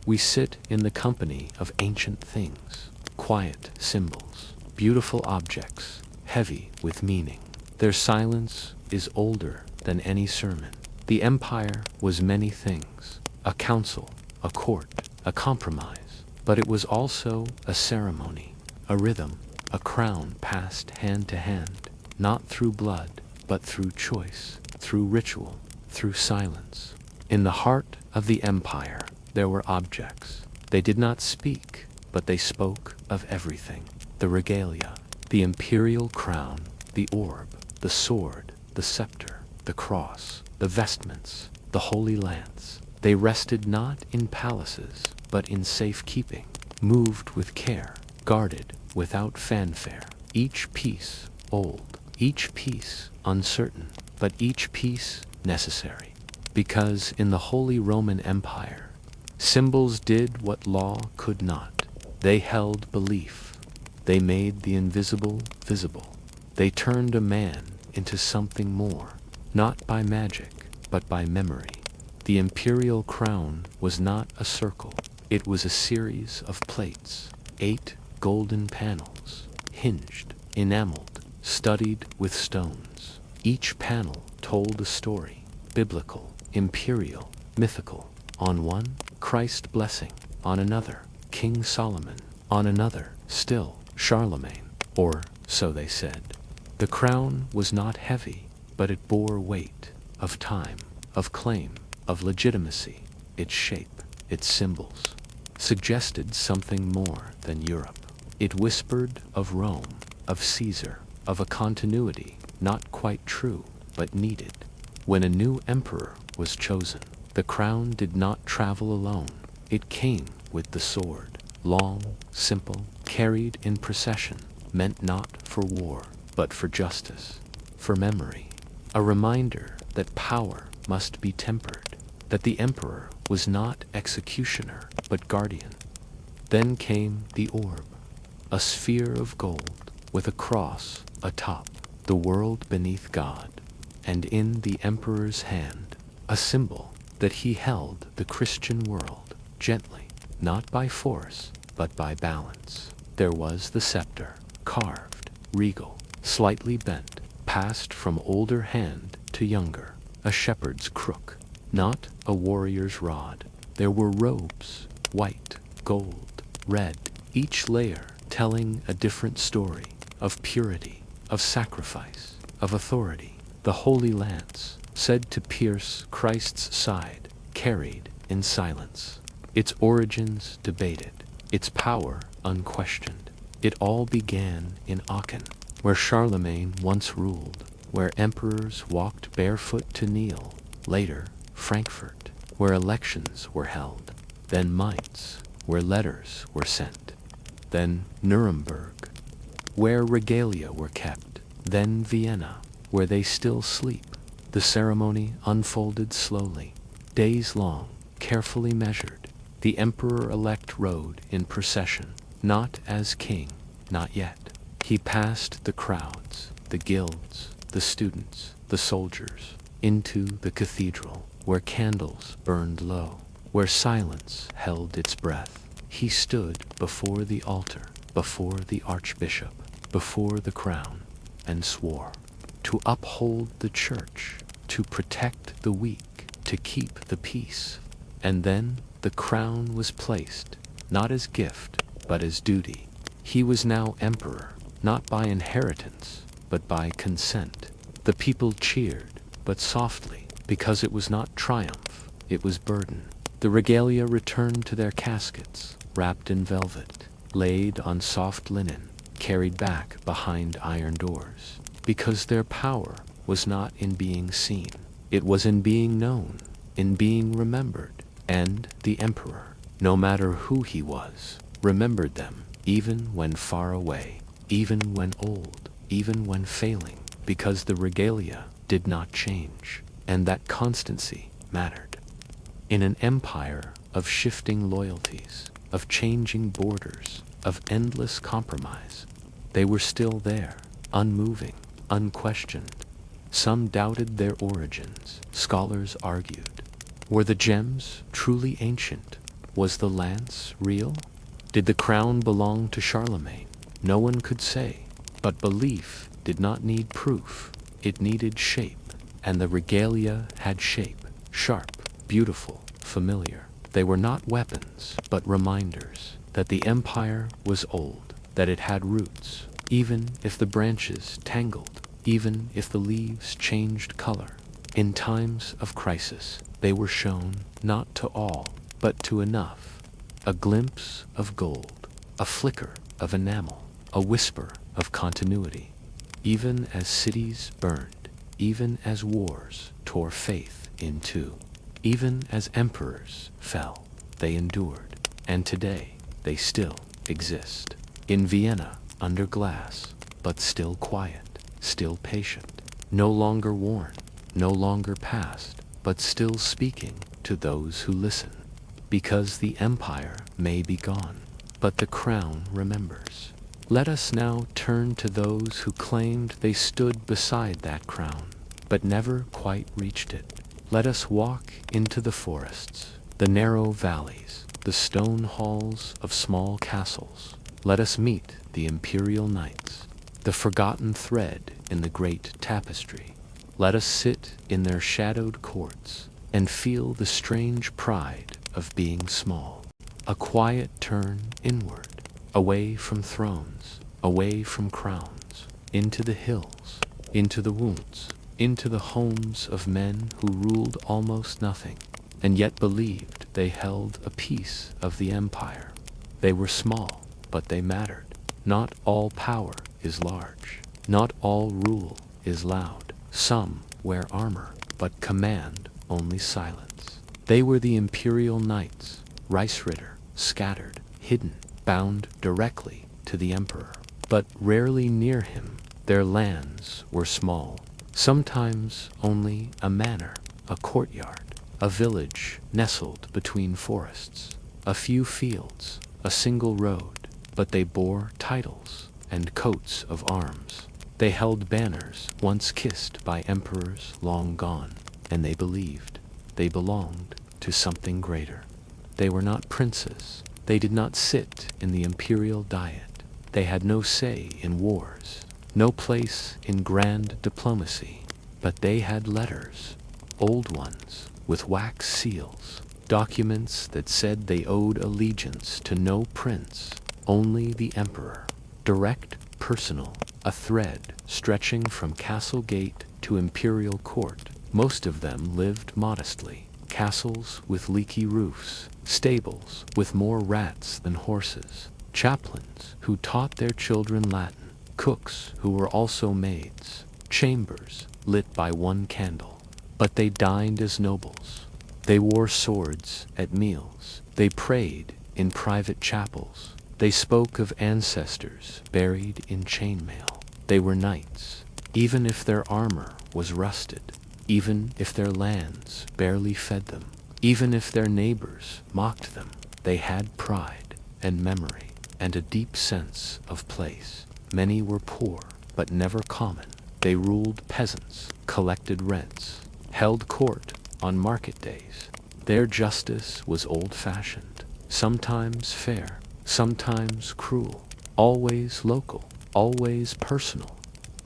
[SPEAKER 1] We sit in the company of ancient things, quiet symbols, beautiful objects, heavy with meaning. Their silence is older than any sermon. The empire was many things, a council, a court, a compromise, but it was also a ceremony, a rhythm, a crown passed hand to hand, not through blood, but through choice, through ritual, through silence. In the heart of the empire, there were objects. They did not speak, but they spoke of everything. The regalia, the imperial crown, the orb, the sword, the scepter, the cross, the vestments, the holy lance. They rested not in palaces, but in safekeeping, moved with care, guarded without fanfare. Each piece old, each piece uncertain, but each piece necessary. Because in the Holy Roman Empire, symbols did what law could not. They held belief. They made the invisible visible. They turned a man into something more, not by magic, but by memory. The imperial crown was not a circle. It was a series of plates, 8 golden panels, hinged, enameled, studied with stones. Each panel told a story, biblical, imperial, mythical. On one, Christ blessing. On another, King Solomon. On another, still, Charlemagne. Or so they said. The crown was not heavy, but it bore weight of time, of claim, of legitimacy. Its shape, its symbols, suggested something more than Europe. It whispered of Rome, of Caesar, of a continuity not quite true, but needed. When a new emperor was chosen, the crown did not travel alone. It came with the sword, long, simple, carried in procession, meant not for war, but for justice, for memory. A reminder that power must be tempered, that the emperor was not executioner, but guardian. Then came the orb, a sphere of gold, with a cross atop, the world beneath God, and in the emperor's hand, a symbol that he held the Christian world gently, not by force, but by balance. There was the scepter, carved, regal, slightly bent, passed from older hand to younger, a shepherd's crook, not a warrior's rod. There were robes, white, gold, red, each layer telling a different story of purity, of sacrifice, of authority. The holy lance, said to pierce Christ's side, carried in silence. Its origins debated, its power unquestioned. It all began in Aachen, where Charlemagne once ruled, where emperors walked barefoot to kneel. Later, Frankfurt, where elections were held. Then Mainz, where letters were sent. Then Nuremberg, where regalia were kept. Then Vienna, where they still sleep. The ceremony unfolded slowly, days long, carefully measured. The emperor-elect rode in procession, not as king, not yet. He passed the crowds, the guilds, the students, the soldiers, into the cathedral, where candles burned low, where silence held its breath. He stood before the altar, before the archbishop, before the crown, and swore to uphold the church, to protect the weak, to keep the peace. And then the crown was placed, not as gift, but as duty. He was now emperor, not by inheritance, but by consent. The people cheered, but softly, because it was not triumph, it was burden. The regalia returned to their caskets, wrapped in velvet, laid on soft linen, carried back behind iron doors, because their power was not in being seen. It was in being known, in being remembered. And the emperor, no matter who he was, remembered them, even when far away, even when old, even when failing, because the regalia did not change, and that constancy mattered. In an empire of shifting loyalties, of changing borders, of endless compromise, they were still there, unmoving, unquestioned. Some doubted their origins. Scholars argued. Were the gems truly ancient? Was the lance real? Did the crown belong to Charlemagne? No one could say. But belief did not need proof. It needed shape. And the regalia had shape. Sharp, beautiful, familiar. They were not weapons, but reminders that the empire was old, that it had roots, even if the branches tangled, even if the leaves changed color. In times of crisis, they were shown not to all, but to enough. A glimpse of gold, a flicker of enamel, a whisper of continuity. Even as cities burned, even as wars tore faith in two, even as emperors fell, they endured, and today they still exist. In Vienna, under glass, but still quiet, still patient, no longer worn, no longer past, but still speaking to those who listen. Because the empire may be gone, but the crown remembers. Let us now turn to those who claimed they stood beside that crown, but never quite reached it. Let us walk into the forests, the narrow valleys, the stone halls of small castles. Let us meet the imperial knights, the forgotten thread in the great tapestry. Let us sit in their shadowed courts and feel the strange pride of being small. A quiet turn inward, away from thrones, away from crowns, into the hills, into the wounds, into the homes of men who ruled almost nothing, and yet believed they held a piece of the empire. They were small, but they mattered. Not all power is large. Not all rule is loud. Some wear armor, but command only silence. They were the imperial knights, Reichsritter, scattered, hidden, bound directly to the emperor, but rarely near him. Their lands were small, sometimes only a manor, a courtyard, a village nestled between forests, a few fields, a single road, but they bore titles and coats of arms. They held banners once kissed by emperors long gone, and they believed they belonged to something greater. They were not princes. They did not sit in the imperial diet. They had no say in wars, no place in grand diplomacy, but they had letters, old ones with wax seals, documents that said they owed allegiance to no prince, only the emperor. Direct, personal, a thread stretching from castle gate to imperial court. Most of them lived modestly. Castles with leaky roofs, stables with more rats than horses, chaplains who taught their children Latin, cooks who were also maids, chambers lit by one candle. But they dined as nobles. They wore swords at meals. They prayed in private chapels. They spoke of ancestors buried in chainmail. They were knights, even if their armor was rusted, even if their lands barely fed them, even if their neighbors mocked them. They had pride and memory and a deep sense of place. Many were poor, but never common. They ruled peasants, collected rents, held court on market days. Their justice was old-fashioned, sometimes fair, sometimes cruel, always local, always personal.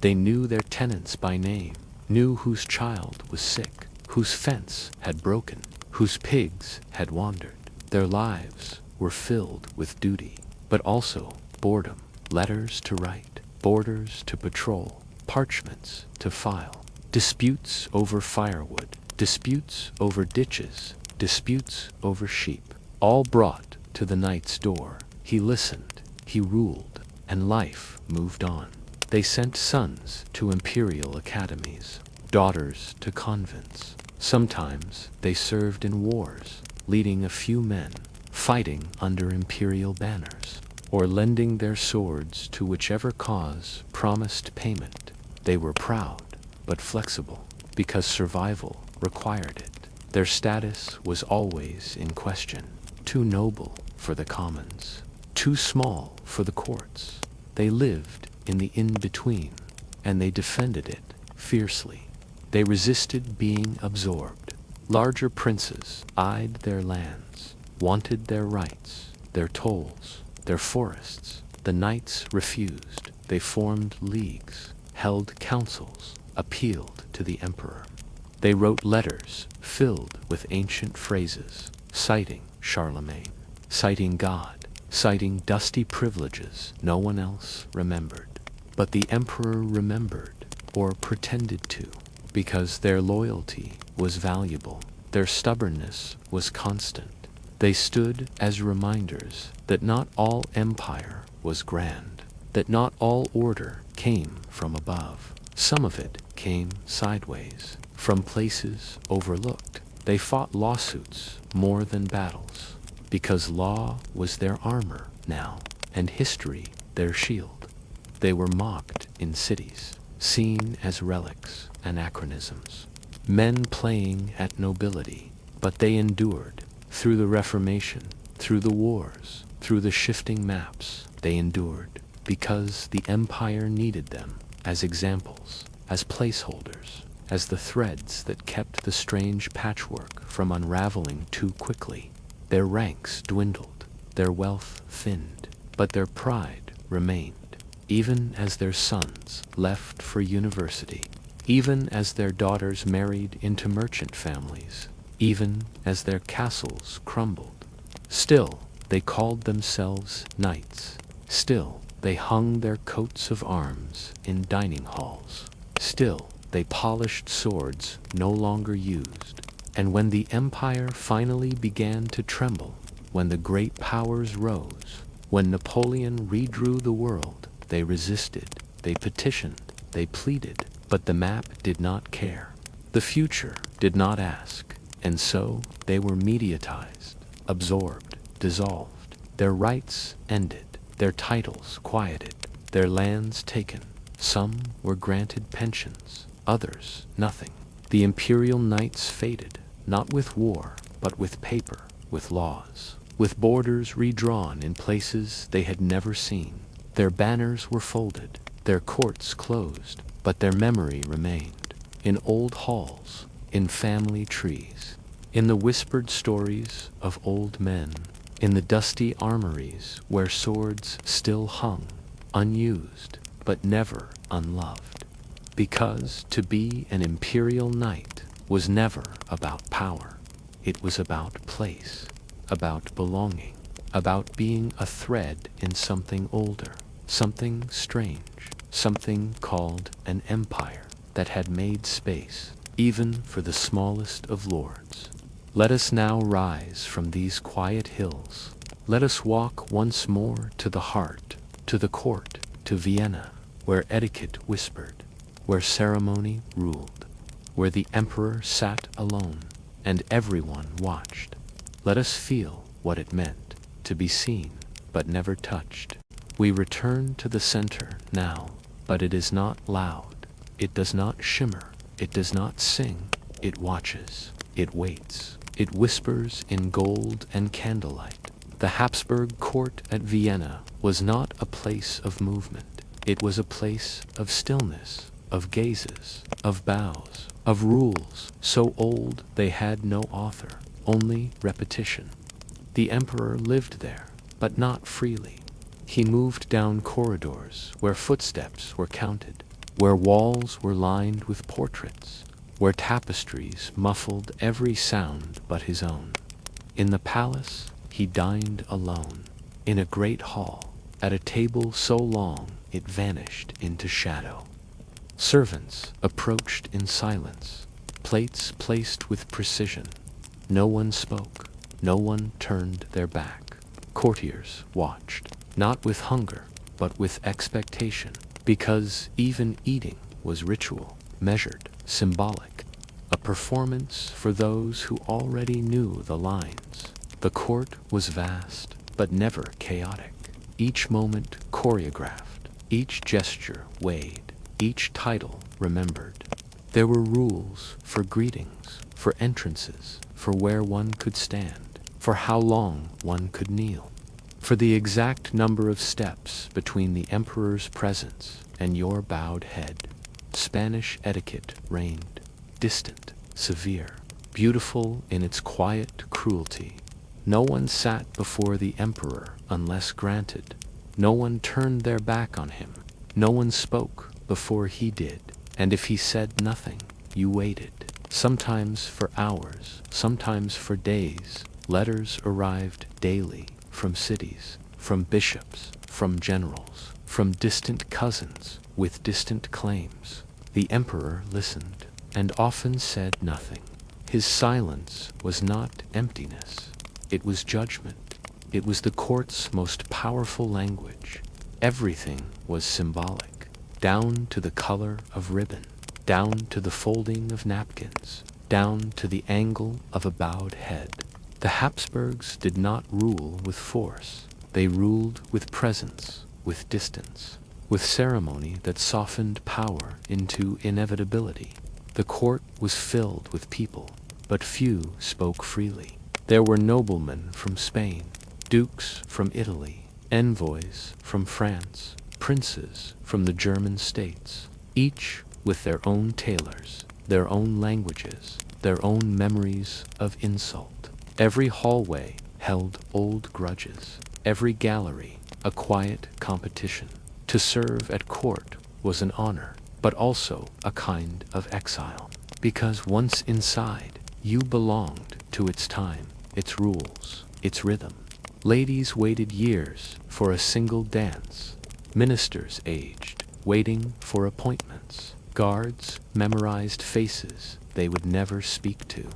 [SPEAKER 1] They knew their tenants by name, knew whose child was sick, whose fence had broken, whose pigs had wandered. Their lives were filled with duty, but also boredom, letters to write, borders to patrol, parchments to file, disputes over firewood, disputes over ditches, disputes over sheep, all brought to the knight's door. He listened, he ruled, and life moved on. They sent sons to imperial academies, daughters to convents. Sometimes they served in wars, leading a few men, fighting under imperial banners, or lending their swords to whichever cause promised payment. They were proud, but flexible, because survival required it. Their status was always in question, too noble for the commons, too small for the courts. They lived in the in-between, and they defended it fiercely. They resisted being absorbed. Larger princes eyed their lands, wanted their rights, their tolls, their forests, The knights refused. They formed leagues, held councils, appealed to the emperor. They wrote letters filled with ancient phrases, citing Charlemagne, citing God, citing dusty privileges no one else remembered. But the emperor remembered, or pretended to, because their loyalty was valuable, their stubbornness was constant. They stood as reminders that not all empire was grand, that not all order came from above. Some of it came sideways, from places overlooked. They fought lawsuits more than battles, because law was their armor now, and history their shield. They were mocked in cities, seen as relics, anachronisms, men playing at nobility, but they endured. Through the Reformation, through the wars, through the shifting maps, they endured, because the empire needed them as examples, as placeholders, as the threads that kept the strange patchwork from unraveling too quickly. Their ranks dwindled, their wealth thinned, but their pride remained, even as their sons left for university, even as their daughters married into merchant families, even as their castles crumbled. Still, they called themselves knights. Still, they hung their coats of arms in dining halls. Still, they polished swords no longer used. And when the empire finally began to tremble, when the great powers rose, when Napoleon redrew the world, they resisted, they petitioned, they pleaded, but the map did not care. The future did not ask, and so they were mediatized, absorbed, dissolved. Their rights ended, their titles quieted, their lands taken. Some were granted pensions, others nothing. The imperial knights faded, not with war, but with paper, with laws, with borders redrawn in places they had never seen. Their banners were folded, their courts closed, but their memory remained, in old halls, in family trees, in the whispered stories of old men, in the dusty armories where swords still hung, unused, but never unloved. Because to be an imperial knight was never about power. It was about place, about belonging, about being a thread in something older, something strange, something called an empire that had made space, even for the smallest of lords. Let us now rise from these quiet hills. Let us walk once more to the heart, to the court, to Vienna, where etiquette whispered, where ceremony ruled, where the emperor sat alone, and everyone watched. Let us feel what it meant to be seen, but never touched. We return to the center now, but it is not loud. It does not shimmer. It does not sing. It watches. It waits. It whispers in gold and candlelight. The Habsburg court at Vienna was not a place of movement. It was a place of stillness, of gazes, of bows, of rules so old they had no author, only repetition. The emperor lived there, but not freely. He moved down corridors where footsteps were counted, where walls were lined with portraits, where tapestries muffled every sound but his own. In the palace, he dined alone, in a great hall, at a table so long it vanished into shadow. Servants approached in silence, plates placed with precision. No one spoke, no one turned their back. Courtiers watched, not with hunger, but with expectation, because even eating was ritual, measured, symbolic, a performance for those who already knew the lines. The court was vast, but never chaotic. Each moment choreographed, each gesture weighed, each title remembered. There were rules for greetings, for entrances, for where one could stand, for how long one could kneel, for the exact number of steps between the emperor's presence and your bowed head. Spanish etiquette reigned, distant, severe, beautiful in its quiet cruelty. No one sat before the emperor unless granted. No one turned their back on him. No one spoke before he did. And if he said nothing, you waited. Sometimes for hours, sometimes for days. Letters arrived daily from cities, from bishops, from generals, from distant cousins with distant claims. The emperor listened and often said nothing. His silence was not emptiness. It was judgment. It was the court's most powerful language. Everything was symbolic, down to the color of ribbon, down to the folding of napkins, down to the angle of a bowed head. The Habsburgs did not rule with force. They ruled with presence, with distance, with ceremony that softened power into inevitability. The court was filled with people, but few spoke freely. There were noblemen from Spain, dukes from Italy, envoys from France, princes from the German states, each with their own tailors, their own languages, their own memories of insult. Every hallway held old grudges, every gallery a quiet competition. To serve at court was an honor, but also a kind of exile, because once inside, you belonged to its time, its rules, its rhythm. Ladies waited years for a single dance. Ministers aged, waiting for appointments. Guards memorized faces they would never speak to.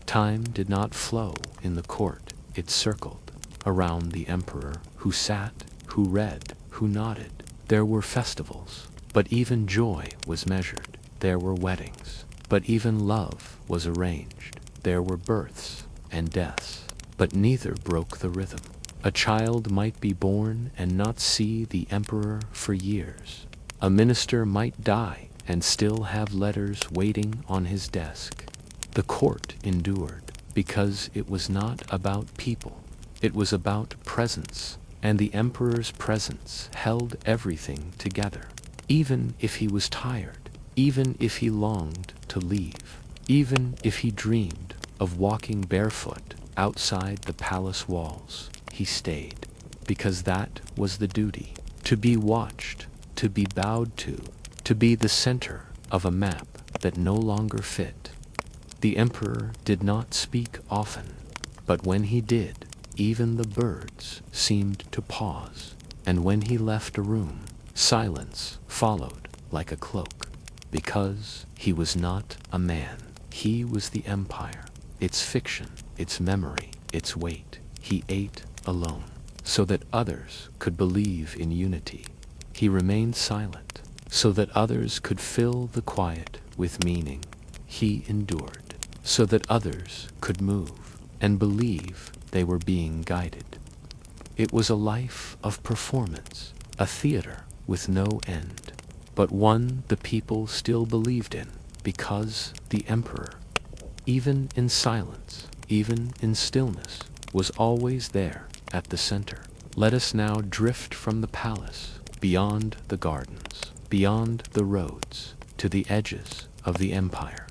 [SPEAKER 1] Time did not flow in the court. It circled around the emperor, who sat, who read, who nodded. There were festivals, but even joy was measured. There were weddings, but even love was arranged. There were births and deaths, but neither broke the rhythm. A child might be born and not see the emperor for years. A minister might die and still have letters waiting on his desk. The court endured because it was not about people. It was about presence, and the emperor's presence held everything together. Even if he was tired, even if he longed to leave, even if he dreamed of walking barefoot outside the palace walls, he stayed, because that was the duty, to be watched, to be bowed to be the center of a map that no longer fit. The emperor did not speak often, but when he did, even the birds seemed to pause, and when he left a room, silence followed like a cloak, because he was not a man. He was the empire, its fiction, its memory, its weight. He ate alone, so that others could believe in unity. He remained silent, so that others could fill the quiet with meaning. He endured, so that others could move and believe they were being guided. It was a life of performance, a theater with no end, but one the people still believed in, because the emperor, even in silence, even in stillness, was always there at the center. Let us now drift from the palace, beyond the gardens, beyond the roads, to the edges of the empire,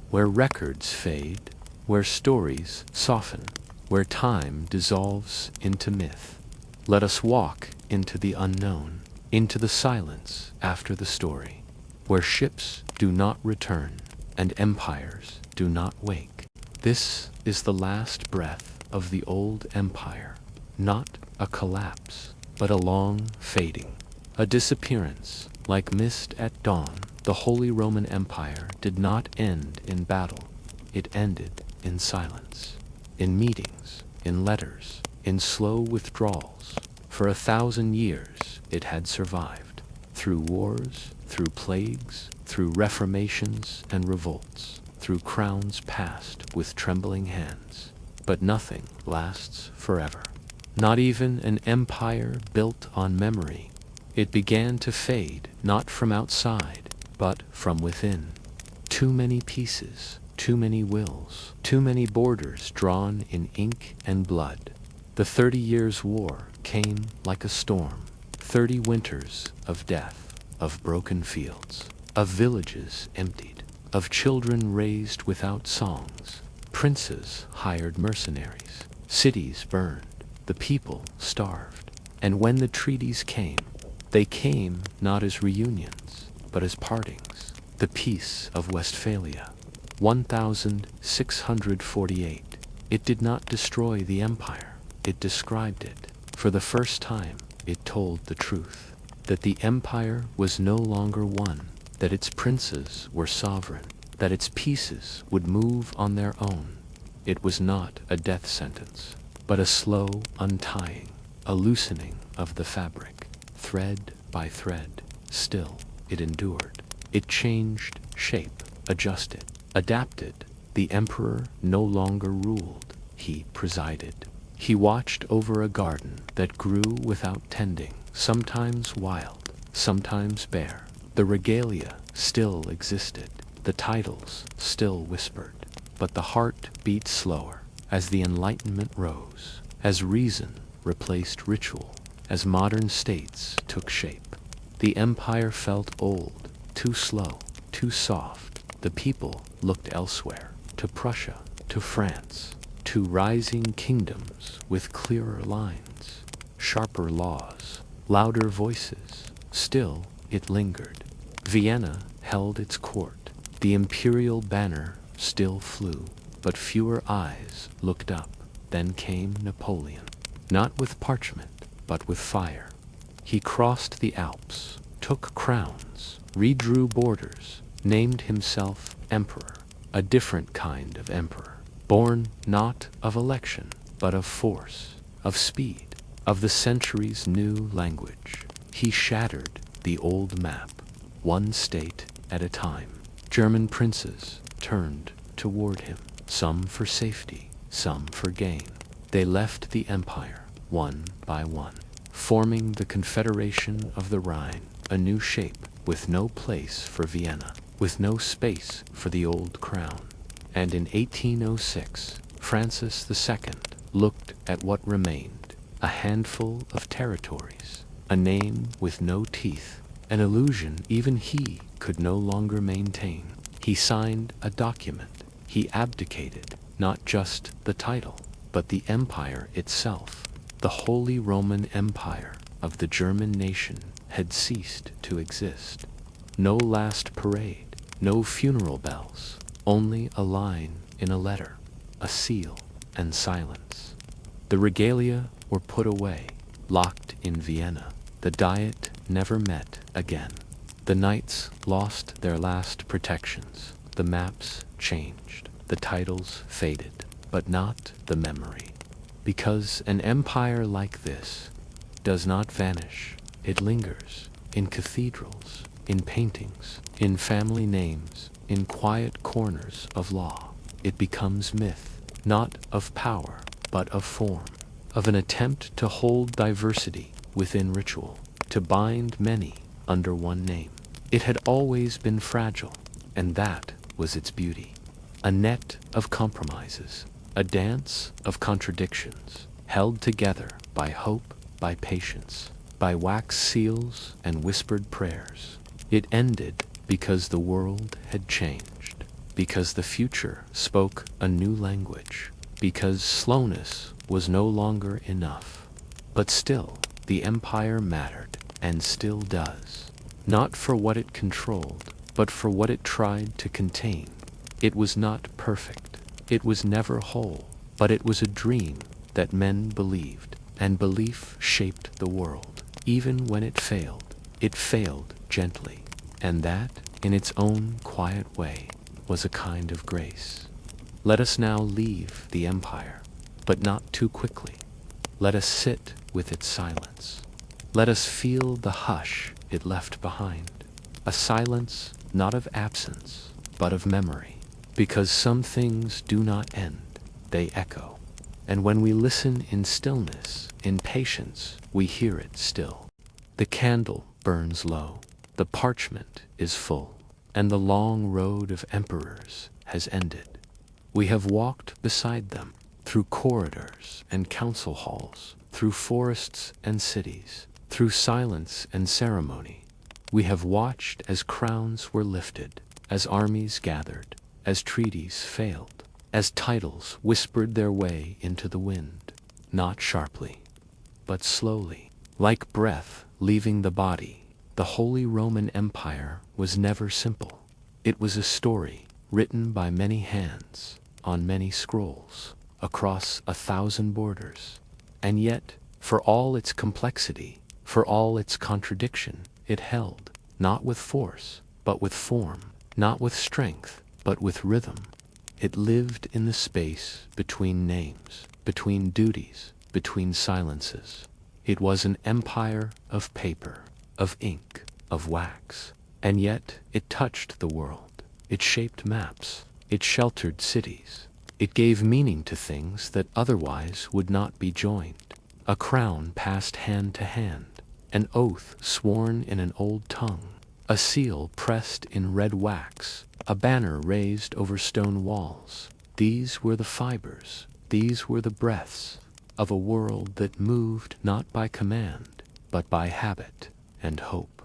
[SPEAKER 1] where records fade, where stories soften, where time dissolves into myth. Let us walk into the unknown, into the silence after the story, where ships do not return and empires do not wake. This is the last breath of the old empire, not a collapse, but a long fading, a disappearance like mist at dawn. The Holy Roman Empire did not end in battle. It ended in silence, in meetings, in letters, in slow withdrawals. For 1,000 years it had survived, through wars, through plagues, through reformations and revolts, through crowns passed with trembling hands. But nothing lasts forever. Not even an empire built on memory. It began to fade, not from outside, but from within. Too many pieces, too many wills, too many borders drawn in ink and blood. The 30 Years' War came like a storm. 30 winters of death, of broken fields, of villages emptied, of children raised without songs. Princes hired mercenaries. Cities burned. The people starved. And when the treaties came, they came not as reunions, but as partings. The Peace of Westphalia, 1648. It did not destroy the empire, it described it. For the first time, it told the truth, that the empire was no longer one, that its princes were sovereign, that its pieces would move on their own. It was not a death sentence, but a slow untying, a loosening of the fabric. Thread by thread, still it endured. It changed shape, adjusted, adapted. The emperor no longer ruled, he presided. He watched over a garden that grew without tending, sometimes wild, sometimes bare. The regalia still existed, the titles still whispered, but the heart beat slower as the Enlightenment rose, as reason replaced ritual, as modern states took shape. The empire felt old, too slow, too soft. The people looked elsewhere, to Prussia, to France, to rising kingdoms with clearer lines, sharper laws, louder voices. Still, it lingered. Vienna held its court. The imperial banner still flew, but fewer eyes looked up. Then came Napoleon, not with parchment, but with fire. He crossed the Alps, took crowns, redrew borders, named himself emperor, a different kind of emperor, born not of election, but of force, of speed, of the century's new language. He shattered the old map, one state at a time. German princes turned toward him, some for safety, some for gain. They left the empire, one by one, forming the Confederation of the Rhine, a new shape, with no place for Vienna, with no space for the old crown. And in 1806, Francis II looked at what remained, a handful of territories, a name with no teeth, an illusion even he could no longer maintain. He signed a document. He abdicated not just the title, but the empire itself. The Holy Roman Empire of the German nation had ceased to exist. No last parade, no funeral bells, only a line in a letter, a seal, and silence. The regalia were put away, locked in Vienna. The Diet never met again. The knights lost their last protections. The maps changed. The titles faded, but not the memory. Because an empire like this does not vanish. It lingers in cathedrals, in paintings, in family names, in quiet corners of law. It becomes myth, not of power, but of form, of an attempt to hold diversity within ritual, to bind many under one name. It had always been fragile, and that was its beauty. A net of compromises, a dance of contradictions, held together by hope, by patience, by wax seals and whispered prayers. It ended because the world had changed, because the future spoke a new language, because slowness was no longer enough. But still, the empire mattered, and still does. Not for what it controlled, but for what it tried to contain. It was not perfect. It was never whole, but it was a dream that men believed, and belief shaped the world. Even when it failed gently, and that, in its own quiet way, was a kind of grace. Let us now leave the empire, but not too quickly. Let us sit with its silence. Let us feel the hush it left behind, a silence not of absence, but of memory, because some things do not end, they echo. And when we listen in stillness, in patience, we hear it still. The candle burns low, the parchment is full, and the long road of emperors has ended. We have walked beside them, through corridors and council halls, through forests and cities, through silence and ceremony. We have watched as crowns were lifted, as armies gathered, as treaties failed, as titles whispered their way into the wind, not sharply, but slowly, Like breath leaving the body, the Holy Roman Empire was never simple. It was a story written by many hands, on many scrolls, across 1,000 borders. And yet, for all its complexity, for all its contradiction, it held, not with force, but with form, not with strength, but with rhythm. It lived in the space between names, between duties, between silences. It was an empire of paper, of ink, of wax, and yet it touched the world. It shaped maps, it sheltered cities, it gave meaning to things that otherwise would not be joined. A crown passed hand to hand, an oath sworn in an old tongue, a seal pressed in red wax, a banner raised over stone walls. These were the fibers, these were the breaths of a world that moved not by command, but by habit and hope.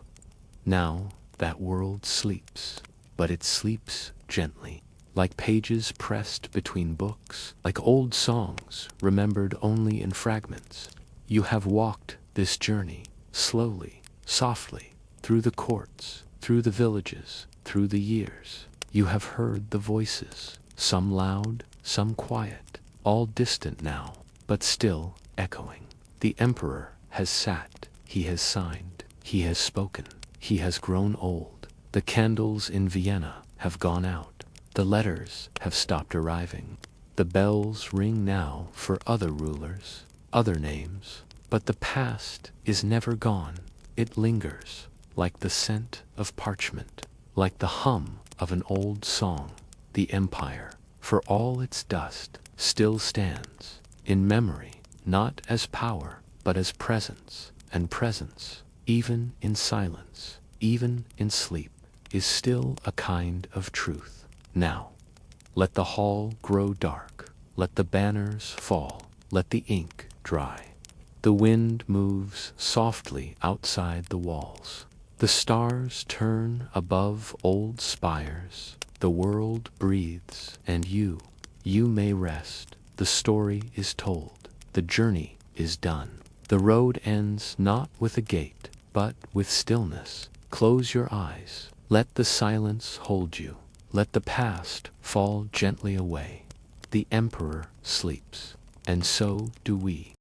[SPEAKER 1] Now that world sleeps, but it sleeps gently, like pages pressed between books, like old songs remembered only in fragments. You have walked this journey, slowly, softly, through the courts, through the villages, through the years. You have heard the voices, some loud, some quiet, all distant now, but still echoing. The emperor has sat, he has signed, he has spoken, he has grown old. The candles in Vienna have gone out, the letters have stopped arriving. The bells ring now for other rulers, other names, but the past is never gone. It lingers, like the scent of parchment, like the hum of an old song. The empire, for all its dust, still stands, in memory, not as power, but as presence, and presence, even in silence, even in sleep, is still a kind of truth. Now, let the hall grow dark, let the banners fall, let the ink dry. The wind moves softly outside the walls. The stars turn above old spires. The world breathes, and you may rest. The story is told. The journey is done. The road ends not with a gate, but with stillness. Close your eyes. Let the silence hold you. Let the past fall gently away. The emperor sleeps, and so do we.